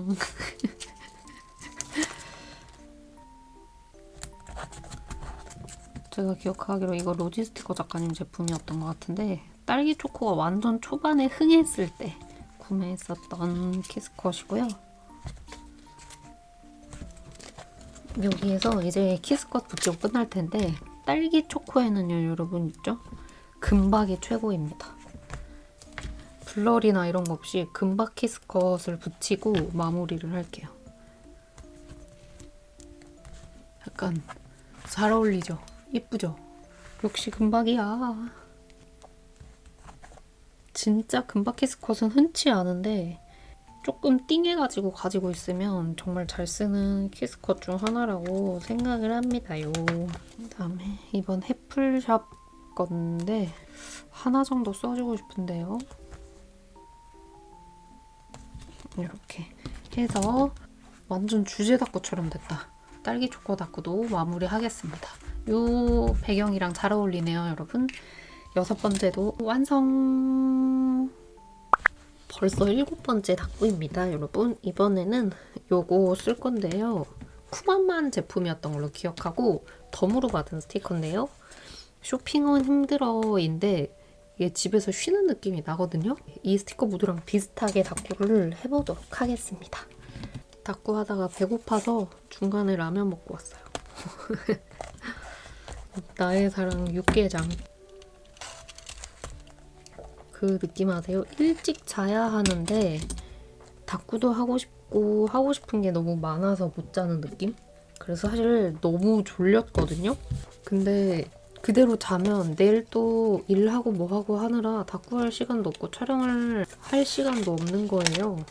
제가 기억하기로 이거 로지스티커 작가님 제품이었던 것 같은데 딸기 초코가 완전 초반에 흥했을 때 구매했었던 키스컷이고요. 여기에서 이제 키스컷 붙이고 끝날 텐데 딸기 초코에는요, 여러분 있죠? 금박이 최고입니다. 블러리나 이런 거 없이 금박 키스컷을 붙이고 마무리를 할게요. 약간 잘 어울리죠? 예쁘죠? 역시 금박이야. 진짜 금박 키스컷은 흔치 않은데 조금 띵해가지고 가지고 있으면 정말 잘 쓰는 키스컷 중 하나라고 생각을 합니다요. 그다음에 이번 해플샵 건데 하나 정도 써주고 싶은데요. 이렇게 해서 완전 주제 다꾸처럼 됐다. 딸기 초코 다꾸도 마무리하겠습니다. 요 배경이랑 잘 어울리네요, 여러분. 6번째도 완성! 벌써 7번째 다꾸입니다, 여러분. 이번에는 요거 쓸 건데요. 쿠만만 제품이었던 걸로 기억하고 덤으로 받은 스티커인데요. 쇼핑은 힘들어인데 이게 집에서 쉬는 느낌이 나거든요. 이 스티커 무드랑 비슷하게 다꾸를 해보도록 하겠습니다. 다꾸 하다가 배고파서 중간에 라면 먹고 왔어요. 나의 사랑 육개장. 그 느낌 아세요? 일찍 자야 하는데 다꾸도 하고 싶고 하고 싶은 게 너무 많아서 못 자는 느낌? 그래서 사실 너무 졸렸거든요? 근데 그대로 자면 내일 또 일하고 뭐하고 하느라 다꾸할 시간도 없고 촬영을 할 시간도 없는 거예요.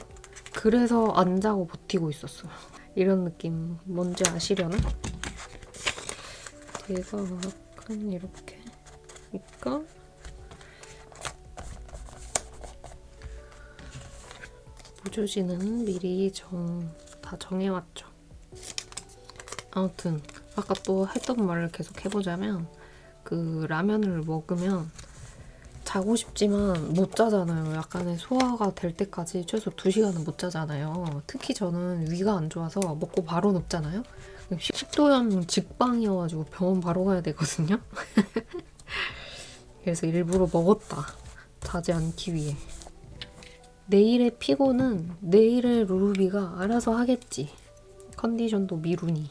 그래서 안 자고 버티고 있었어요. 이런 느낌 뭔지 아시려나? 얘가 약간 이렇게 그러니까 보조지는 미리 다 정해왔죠. 아무튼 아까 또 했던 말을 계속 해보자면 그 라면을 먹으면 자고 싶지만 못 자잖아요. 약간의 소화가 될 때까지 최소 2시간은 못 자잖아요. 특히 저는 위가 안 좋아서 먹고 바로 눕잖아요. 식도염 직방이어가지고 병원 바로 가야 되거든요. 그래서 일부러 먹었다. 자지 않기 위해. 내일의 피곤은 내일의 루루비가 알아서 하겠지. 컨디션도 미루니.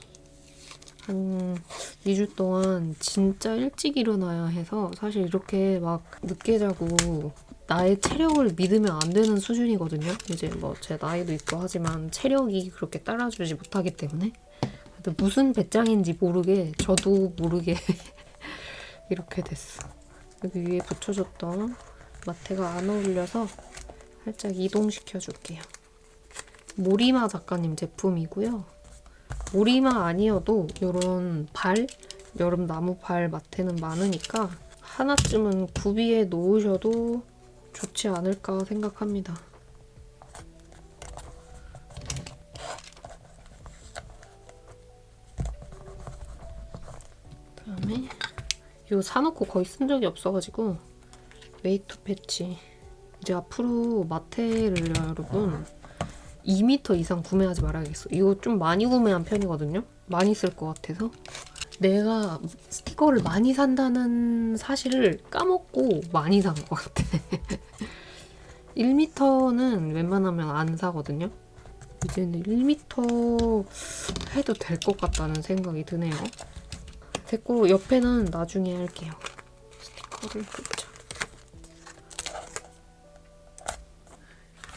한 2주 동안 진짜 일찍 일어나야 해서 사실 이렇게 막 늦게 자고 나의 체력을 믿으면 안 되는 수준이거든요. 이제 뭐 제 나이도 있고 하지만 체력이 그렇게 따라주지 못하기 때문에 무슨 배짱인지 모르게 저도 모르게 이렇게 됐어. 여기 위에 붙여줬던 마테가 안 어울려서 살짝 이동시켜 줄게요. 모리마 작가님 제품이고요. 모리마 아니어도 이런 발 여름 나무발 마테는 많으니까 하나쯤은 구비해 놓으셔도 좋지 않을까 생각합니다. 그다음에 이거 사놓고 거의 쓴 적이 없어가지고 웨이트 패치. 이제 앞으로 마테를 여러분 2m 이상 구매하지 말아야겠어. 이거 좀 많이 구매한 편이거든요. 많이 쓸 것 같아서. 내가 스티커를 많이 산다는 사실을 까먹고 많이 산 것 같아. 1m는 웬만하면 안 사거든요. 이제는 1m 해도 될 것 같다는 생각이 드네요. 됐고 옆에는 나중에 할게요. 스티커를 붙여.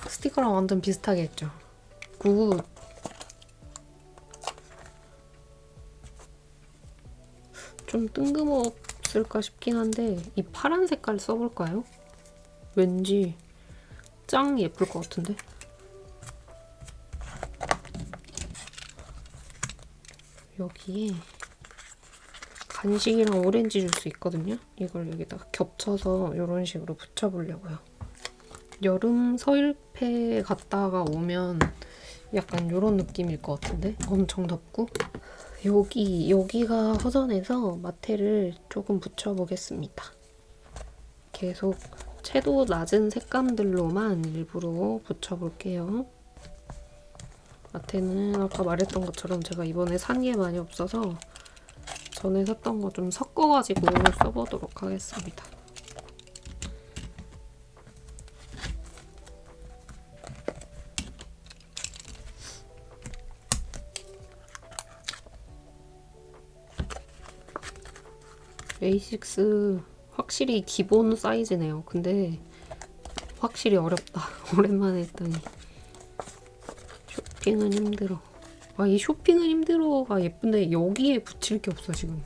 스티커랑 완전 비슷하게 했죠. 굿. 좀 뜬금없을까 싶긴 한데 이 파란 색깔 써볼까요? 왠지 짱 예쁠 것 같은데? 여기에 간식이랑 오렌지 주스 있거든요? 이걸 여기다가 겹쳐서 이런 식으로 붙여보려고요. 여름 서일패 갔다가 오면 약간 이런 느낌일 것 같은데? 엄청 덥고? 여기가 허전해서 마테를 조금 붙여보겠습니다. 계속 채도 낮은 색감들로만 일부러 붙여볼게요. 마테는 아까 말했던 것처럼 제가 이번에 산 게 많이 없어서 전에 샀던 거 좀 섞어가지고 써보도록 하겠습니다. A6 확실히 기본 사이즈네요. 근데 확실히 어렵다. 오랜만에 했더니 쇼핑은 힘들어. 아, 이 쇼핑은 힘들어가 예쁜데 여기에 붙일 게 없어 지금.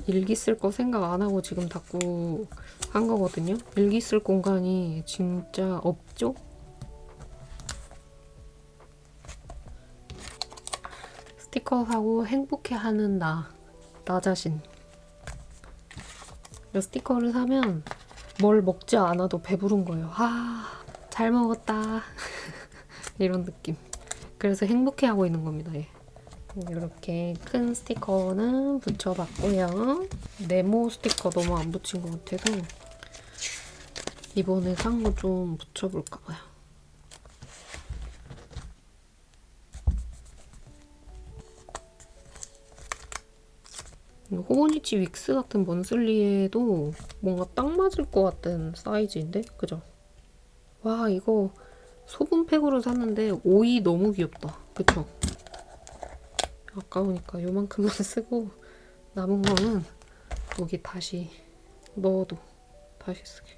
일기 쓸 거 생각 안 하고 지금 닫고 한 거거든요. 일기 쓸 공간이 진짜 없죠? 스티커 사고 행복해하는 나 자신. 이 스티커를 사면 뭘 먹지 않아도 배부른 거예요. 아, 잘 먹었다. 이런 느낌. 그래서 행복해하고 있는 겁니다. 얘. 이렇게 큰 스티커는 붙여봤고요. 네모 스티커 너무 안 붙인 것 같아서 이번에 산 거 좀 붙여볼까 봐요. 호보니치 윅스 같은 먼슬리에도 뭔가 딱 맞을 것 같은 사이즈인데? 그죠? 와, 이거 소분팩으로 샀는데 오이 너무 귀엽다. 그쵸? 아까우니까 요만큼만 쓰고 남은 거는 여기 다시 넣어도 다시 쓰게.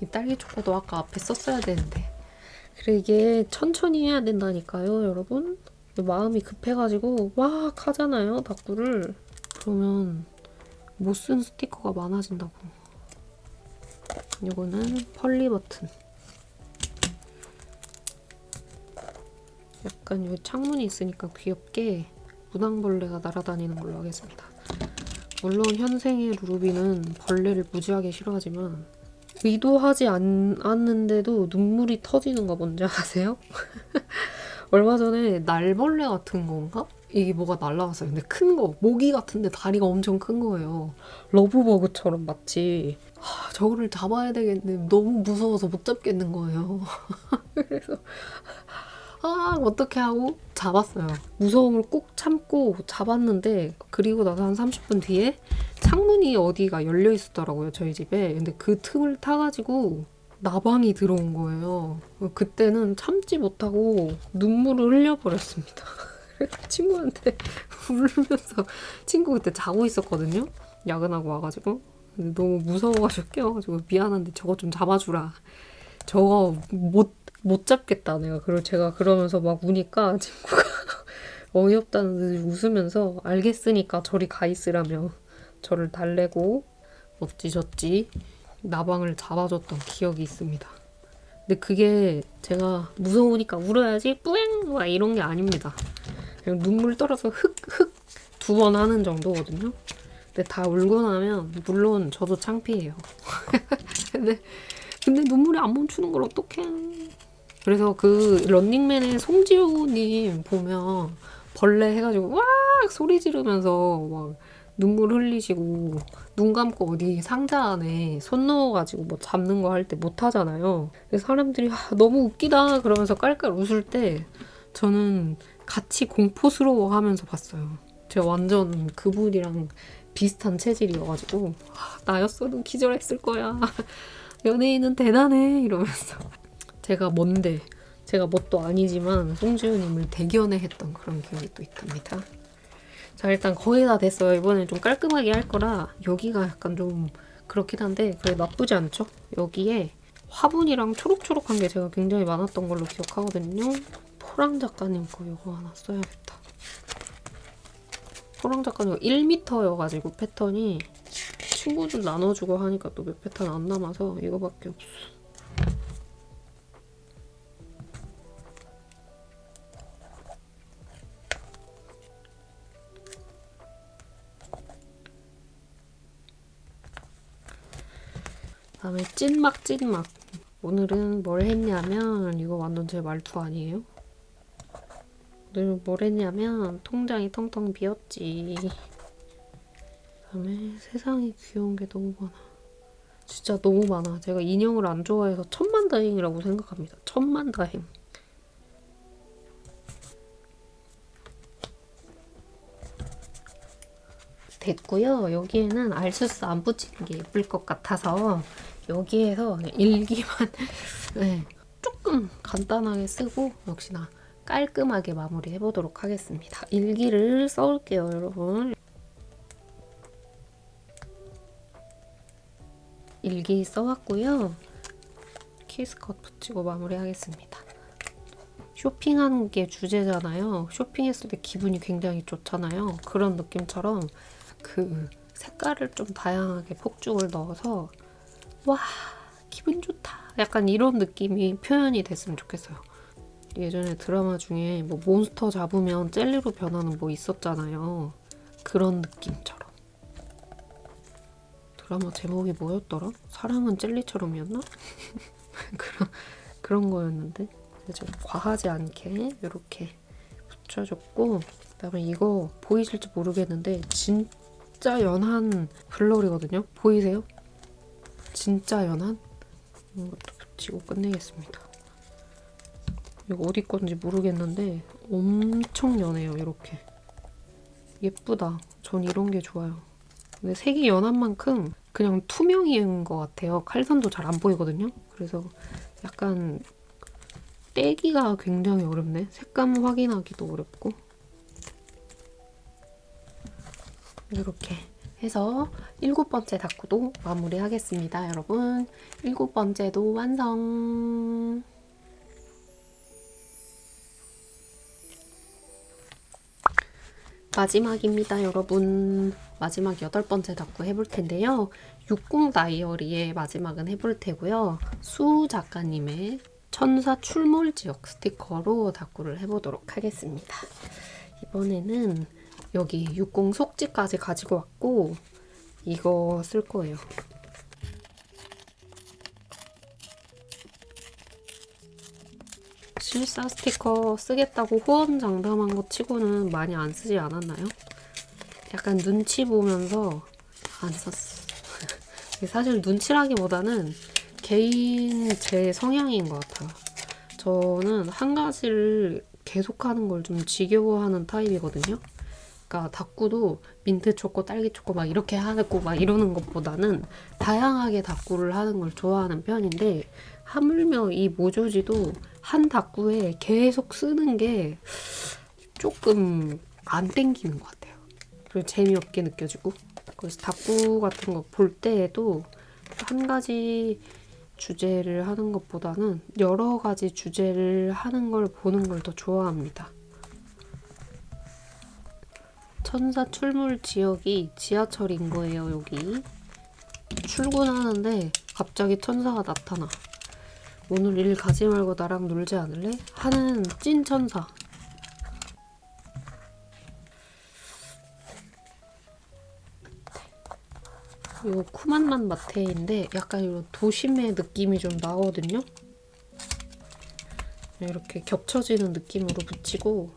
이 딸기 초코도 아까 앞에 썼어야 되는데. 그래, 이게 천천히 해야 된다니까요, 여러분. 마음이 급해가지고 막 하잖아요, 다꾸를. 그러면 못 쓴 스티커가 많아진다고. 이거는 펄리 버튼. 약간 여기 창문이 있으니까 귀엽게 문항벌레가 날아다니는 걸로 하겠습니다. 물론 현생의 루루비는 벌레를 무지하게 싫어하지만 의도하지 않았는데도 눈물이 터지는 거 뭔지 아세요? 얼마 전에 날벌레 같은 건가? 이게 뭐가 날라갔어요. 근데 큰 거, 모기 같은데 다리가 엄청 큰 거예요. 러브버그처럼 마치. 저거를 잡아야 되겠는데 너무 무서워서 못 잡겠는 거예요. 그래서 어떻게 하고 잡았어요. 무서움을 꾹 참고 잡았는데 그리고 나서 한 30분 뒤에 창문이 어디가 열려 있었더라고요, 저희 집에. 근데 그 틈을 타가지고 나방이 들어온 거예요. 그때는 참지 못하고 눈물을 흘려버렸습니다. 친구한테 울면서, 친구 그때 자고 있었거든요. 야근하고 와가지고. 근데 너무 무서워가지고 깨워가지고 미안한데 저거 좀 잡아주라. 저거 못 잡겠다 내가. 그리고 제가 그러면서 막 우니까 친구가 어이없다는 듯이 웃으면서 알겠으니까 저리 가 있으라며 저를 달래고 어찌저찌 나방을 잡아줬던 기억이 있습니다. 근데 그게 제가 무서우니까 울어야지 뿌앵 막 이런 게 아닙니다. 그냥 눈물 떨어서 흑흑 2번 하는 정도거든요. 근데 다 울고 나면 물론 저도 창피해요. 근데 눈물이 안 멈추는 걸 어떡해. 그래서 그 런닝맨의 송지효님 보면 벌레 해가지고 와 소리 지르면서 막 눈물 흘리시고 눈 감고 어디 상자 안에 손 넣어가지고 뭐 잡는 거 할 때 못 하잖아요. 그래서 사람들이 너무 웃기다 그러면서 깔깔 웃을 때 저는 같이 공포스러워하면서 봤어요. 제가 완전 그분이랑 비슷한 체질이어가지고 나였어도 기절했을 거야. 연예인은 대단해 이러면서 제가 뭔데 제가 뭣도 아니지만 송지효님을 대견해 했던 그런 기억이 또 있답니다. 자 일단 거의 다 됐어요. 이번엔 좀 깔끔하게 할 거라 여기가 약간 좀 그렇긴 한데 그래 나쁘지 않죠? 여기에 화분이랑 초록초록한 게 제가 굉장히 많았던 걸로 기억하거든요. 포랑 작가님 거 이거 하나 써야겠다. 포랑 작가님 1m여가지고 패턴이 친구들 나눠주고 하니까 또 몇 패턴 안 남아서 이거밖에 없어. 다음에 찐막. 오늘은 뭘 했냐면 이거 완전 제 말투 아니에요? 오늘 뭘 했냐면 통장이 텅텅 비었지. 그다음에 세상에 귀여운 게 너무 많아. 진짜 너무 많아. 제가 인형을 안 좋아해서 천만다행이라고 생각합니다. 천만다행. 됐고요. 여기에는 알수스 안 붙이는 게 예쁠 것 같아서 여기에서 일기만 네, 조금 간단하게 쓰고 역시나 깔끔하게 마무리 해보도록 하겠습니다. 일기를 써올게요, 여러분. 일기 써왔고요. 키스컷 붙이고 마무리하겠습니다. 쇼핑하는 게 주제잖아요. 쇼핑했을 때 기분이 굉장히 좋잖아요. 그런 느낌처럼 그 색깔을 좀 다양하게 폭죽을 넣어서 와 기분 좋다 약간 이런 느낌이 표현이 됐으면 좋겠어요. 예전에 드라마 중에 뭐 몬스터 잡으면 젤리로 변하는 뭐 있었잖아요. 그런 느낌처럼. 드라마 제목이 뭐였더라? 사랑은 젤리처럼이었나? 그런 거였는데 좀 과하지 않게 이렇게 붙여줬고 그다음에 이거 보이실지 모르겠는데 진짜 연한 블러리거든요. 보이세요? 진짜 연한? 이것도 붙이고 끝내겠습니다. 이거 어디 건지 모르겠는데 엄청 연해요. 이렇게 예쁘다. 전 이런 게 좋아요. 근데 색이 연한 만큼 그냥 투명인 것 같아요. 칼선도 잘 안 보이거든요. 그래서 약간 떼기가 굉장히 어렵네. 색감 확인하기도 어렵고 이렇게 해서 7번째 다꾸도 마무리하겠습니다. 여러분 7번째도 완성! 마지막입니다. 여러분 마지막 8번째 다꾸 해볼 텐데요. 60 다이어리의 마지막은 해볼 테고요. 수 작가님의 천사 출몰 지역 스티커로 다꾸를 해보도록 하겠습니다. 이번에는 여기 60 속지까지 가지고 왔고 이거 쓸 거예요. 실사 스티커 쓰겠다고 호언장담한 거 치고는 많이 안 쓰지 않았나요? 약간 눈치 보면서 안 썼어. 사실 눈치라기보다는 개인 제 성향인 것 같아요. 저는 한 가지를 계속하는 걸 좀 지겨워하는 타입이거든요. 그러니까 다꾸도 민트 초코, 딸기 초코 막 이렇게 하고 막 이러는 것보다는 다양하게 다꾸를 하는 걸 좋아하는 편인데 하물며 이 모조지도 한 다꾸에 계속 쓰는 게 조금 안 땡기는 것 같아요. 그리고 재미없게 느껴지고 그래서 다꾸 같은 거 볼 때에도 한 가지 주제를 하는 것보다는 여러 가지 주제를 하는 걸 보는 걸 더 좋아합니다. 천사 출몰 지역이 지하철인 거예요. 여기 출근하는데 갑자기 천사가 나타나. 오늘 일 가지 말고 나랑 놀지 않을래? 하는 찐천사. 이거 쿠만만 마테인데 약간 이런 도심의 느낌이 좀 나거든요. 이렇게 겹쳐지는 느낌으로 붙이고,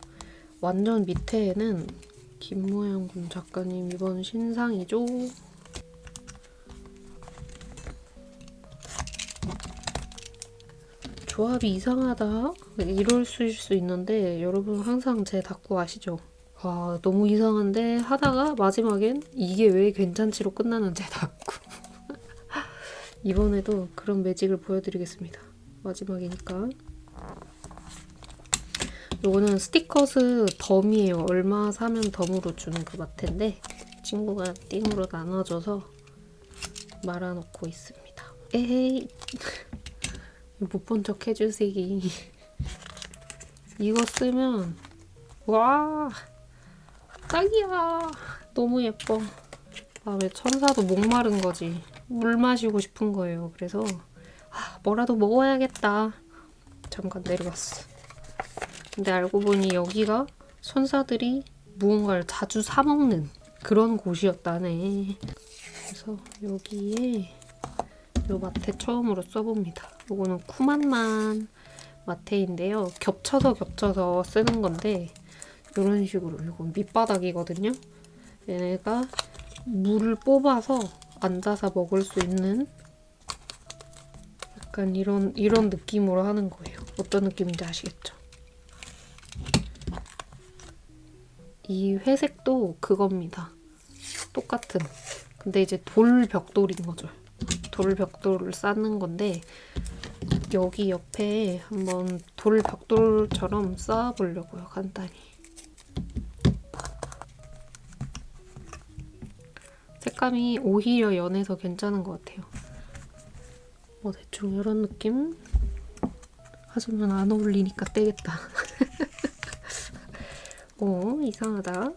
완전 밑에는 김모양군 작가님 이번 신상이죠. 조합이 이상하다? 이럴 수 있는데 여러분 항상 제 닦고 아시죠? 아, 너무 이상한데 하다가 마지막엔 이게 왜 괜찮지로 끝나는 제 닦고. 이번에도 그런 매직을 보여드리겠습니다. 마지막이니까. 요거는 스티커스 덤이에요. 얼마 사면 덤으로 주는 그 마테인데 친구가 띵으로 나눠줘서 말아놓고 있습니다. 에헤이. 못 본 척 해주시기. 이거 쓰면 와 딱이야. 너무 예뻐. 아, 왜 천사도 목마른 거지. 물 마시고 싶은 거예요. 그래서 뭐라도 먹어야겠다. 잠깐 내려갔어. 근데 알고 보니 여기가 천사들이 무언가를 자주 사 먹는 그런 곳이었다네. 그래서 여기에 요 마테 처음으로 써봅니다. 요거는 쿠만만 마테인데요. 겹쳐서 쓰는 건데 이런 식으로, 이건 밑바닥이거든요. 얘네가 물을 뽑아서 앉아서 먹을 수 있는 약간 이런 느낌으로 하는 거예요. 어떤 느낌인지 아시겠죠? 이 회색도 그겁니다. 똑같은. 근데 이제 돌 벽돌인 거죠. 돌 벽돌을 쌓는 건데 여기 옆에 한번 돌 벽돌처럼 쌓아보려고요. 간단히. 색감이 오히려 연해서 괜찮은 것 같아요. 뭐 대충 이런 느낌? 하지만 안 어울리니까 떼겠다. 이상하다.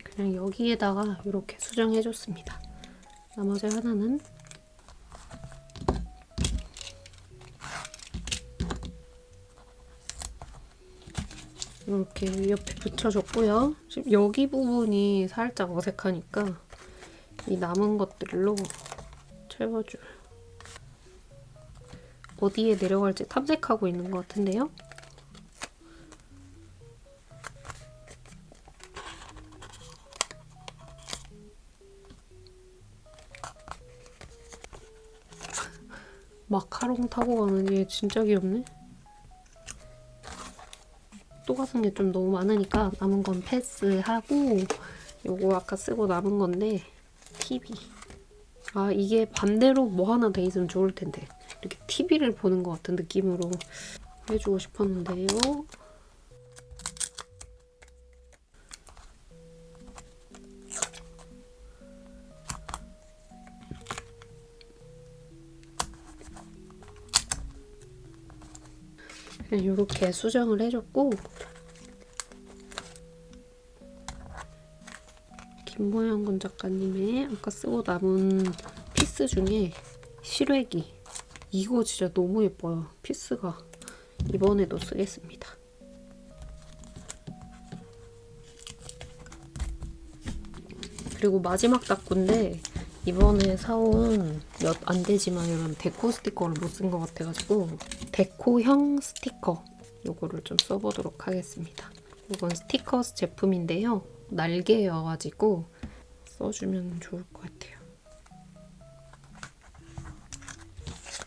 그냥 여기에다가 이렇게 수정해줬습니다. 나머지 하나는 이렇게 옆에 붙여줬고요. 지금 여기 부분이 살짝 어색하니까 이 남은 것들로 채워줘요. 어디에 내려갈지 탐색하고 있는 것 같은데요. 마카롱 타고 가는 얘 진짜 귀엽네. 또 같은 게 좀 너무 많으니까 남은 건 패스하고, 요거 아까 쓰고 남은 건데 TV. 아, 이게 반대로 뭐 하나 돼 있으면 좋을 텐데. 이렇게 TV를 보는 것 같은 느낌으로 해주고 싶었는데요. 그냥 이렇게 수정을 해줬고, 김모양군 작가님의 아까 쓰고 남은 피스 중에 실외기, 이거 진짜 너무 예뻐요. 피스가. 이번에도 쓰겠습니다. 그리고 마지막 닦구인데 이번에 사온 몇 안 되지만 이런 데코 스티커를 못 쓴 것 같아가지고 데코형 스티커 요거를 좀 써보도록 하겠습니다. 이건 스티커스 제품인데요. 날개여가지고 써주면 좋을 것 같아요.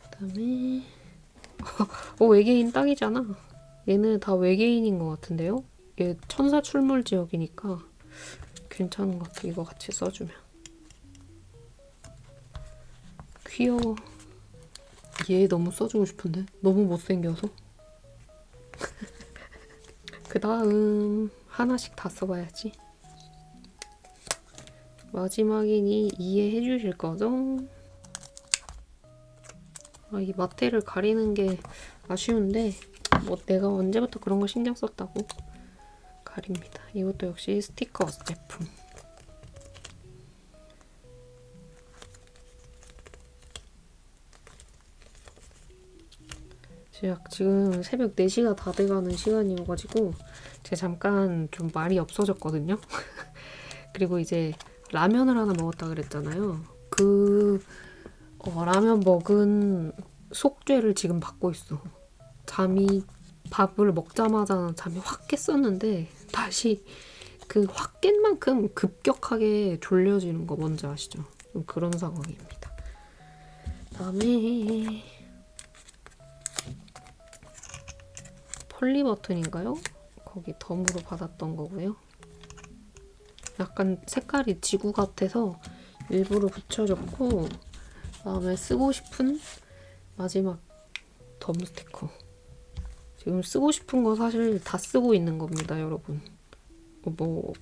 그다음에 외계인 딱이잖아. 얘는 다 외계인인 것 같은데요? 얘 천사 출몰 지역이니까 괜찮은 것 같아. 이거 같이 써주면. 귀여워. 얘 너무 써주고 싶은데? 너무 못생겨서. 그 다음 하나씩 다 써봐야지. 마지막이니 이해해 주실 거죠? 이 마테를 가리는 게 아쉬운데 뭐 내가 언제부터 그런 거 신경 썼다고. 가립니다. 이것도 역시 스티커 제품. 지금 새벽 4시가 다 돼가는 시간이어가지고 제가 잠깐 좀 말이 없어졌거든요. 그리고 이제 라면을 하나 먹었다 그랬잖아요. 라면 먹은 속죄를 지금 받고 있어. 밥을 먹자마자 잠이 확 깼었는데 다시 그 확 깬 만큼 급격하게 졸려지는 거 뭔지 아시죠? 좀 그런 상황입니다. 그다음에 폴리 버튼인가요? 거기 덤으로 받았던 거고요. 약간 색깔이 지구 같아서 일부러 붙여줬고, 그다음에 쓰고 싶은 마지막 덤 스티커. 지금 쓰고 싶은 거 사실 다 쓰고 있는 겁니다, 여러분. 뭐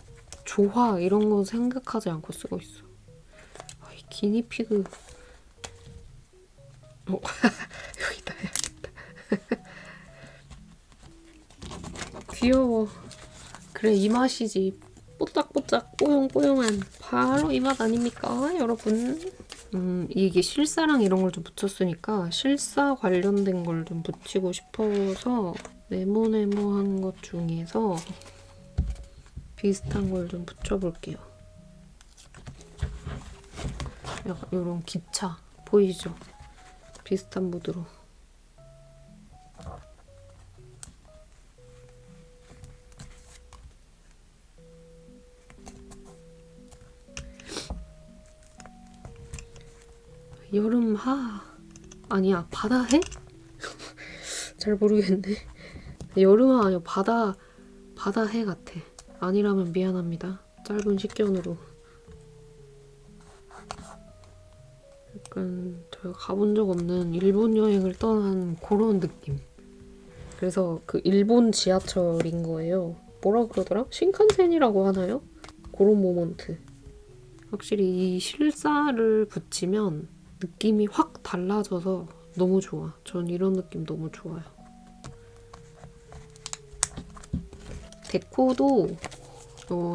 조화 이런 거 생각하지 않고 쓰고 있어. 이 기니피그 여기다 해야겠다. 귀여워. 그래, 이 맛이지. 뽀짝뽀짝 뽀용뽀용한 바로 이 맛 아닙니까, 여러분? 이게 실사랑 이런 걸 좀 붙였으니까 실사 관련된 걸 좀 붙이고 싶어서 네모네모한 것 중에서 비슷한 걸 좀 붙여볼게요. 약간 이런 기차 보이죠? 비슷한 무드로. 여름 아니야, 바다해? 잘 모르겠네. 여름하 아니야, 바다해 같아. 아니라면 미안합니다. 짧은 식견으로. 약간 저희가 가본 적 없는 일본 여행을 떠난 그런 느낌. 그래서 그 일본 지하철인 거예요. 뭐라 그러더라? 신칸센이라고 하나요? 그런 모먼트. 확실히 이 실사를 붙이면 느낌이 확 달라져서 너무 좋아. 전 이런 느낌 너무 좋아요. 데코도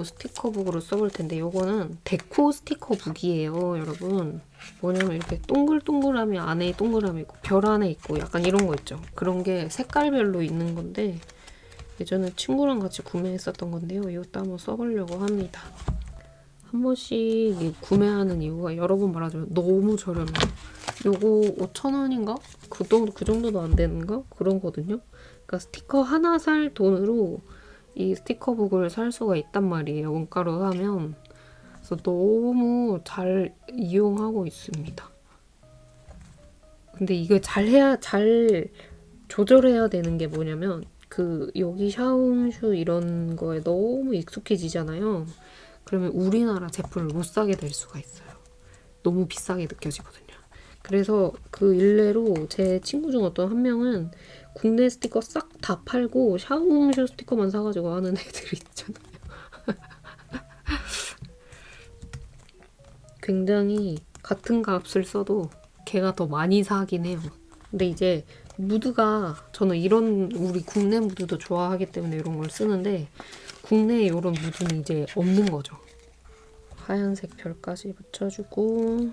스티커북으로 써볼 텐데 이거는 데코 스티커북이에요, 여러분. 뭐냐면 이렇게 동글동글함이 안에 동그라미 있고 별 안에 있고 약간 이런 거 있죠. 그런 게 색깔별로 있는 건데 예전에 친구랑 같이 구매했었던 건데요. 이것도 한번 써보려고 합니다. 한 번씩 구매하는 이유가 여러 번 말하자면 너무 저렴해요. 요거 5,000원인가? 그 정도도 안 되는가? 그런거든요. 그러니까 스티커 하나 살 돈으로 이 스티커북을 살 수가 있단 말이에요. 원가로 사면. 그래서 너무 잘 이용하고 있습니다. 근데 이걸 잘 조절해야 되는 게 뭐냐면 여기 샤움슈 이런 거에 너무 익숙해지잖아요. 그러면 우리나라 제품을 못 사게 될 수가 있어요. 너무 비싸게 느껴지거든요. 그래서 그 일례로 제 친구 중 어떤 한 명은 국내 스티커 싹 다 팔고 샤오미쇼 스티커만 사가지고 하는 애들이 있잖아요. 굉장히 같은 값을 써도 걔가 더 많이 사긴 해요. 근데 이제 무드가 저는 우리 국내 무드도 좋아하기 때문에 이런 걸 쓰는데 국내에 이런 무드는 이제 없는 거죠. 하얀색 별까지 붙여주고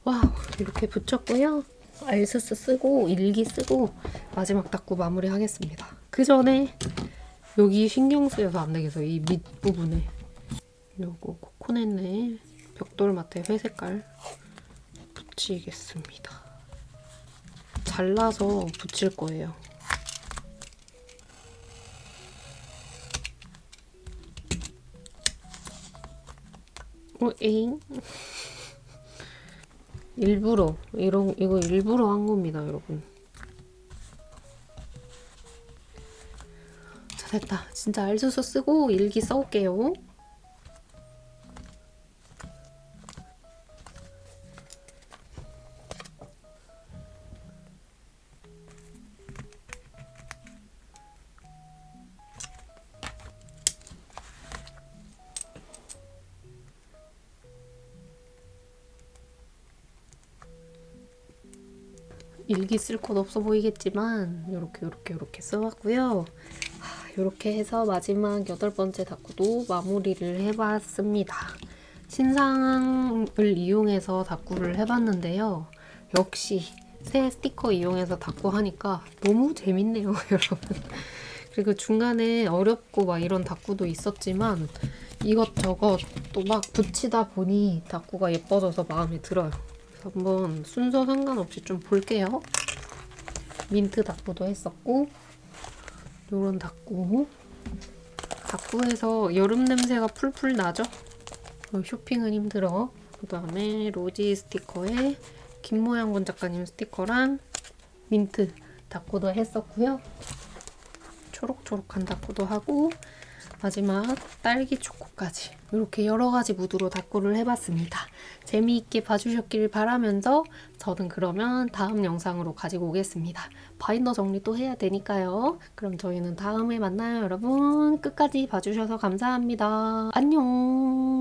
와우, 이렇게 붙였고요. 알스스 쓰고 일기 쓰고 마지막 닦고 마무리하겠습니다. 그 전에 여기 신경 쓰여서 안 되겠어. 이 밑부분에 요거 코코넷네 벽돌마테 회색깔 붙이겠습니다. 잘라서 붙일 거예요. 에잉? 이거 일부러 한 겁니다, 여러분. 자, 됐다. 진짜 알수서 쓰고 일기 써올게요. 일기 쓸 곳 없어 보이겠지만 이렇게 써왔고요. 이렇게 해서 마지막 8번째 다꾸도 마무리를 해봤습니다. 신상을 이용해서 다꾸를 해봤는데요. 역시 새 스티커 이용해서 다꾸 하니까 너무 재밌네요, 여러분. 그리고 중간에 어렵고 막 이런 다꾸도 있었지만 이것저것 또 막 붙이다 보니 다꾸가 예뻐져서 마음에 들어요. 그래서 한번 순서 상관없이 좀 볼게요. 민트 다꾸도 했었고, 요런 다꾸에서 여름 냄새가 풀풀 나죠? 쇼핑은 힘들어. 그 다음에 로지 스티커에 김모양권 작가님 스티커랑 민트 다꾸도 했었고요. 초록초록한 다꾸도 하고, 마지막 딸기 초코까지 이렇게 여러 가지 무드로 다꾸를 해봤습니다. 재미있게 봐주셨길 바라면서 저는 그러면 다음 영상으로 가지고 오겠습니다. 바인더 정리 또 해야 되니까요. 그럼 저희는 다음에 만나요, 여러분. 끝까지 봐주셔서 감사합니다. 안녕.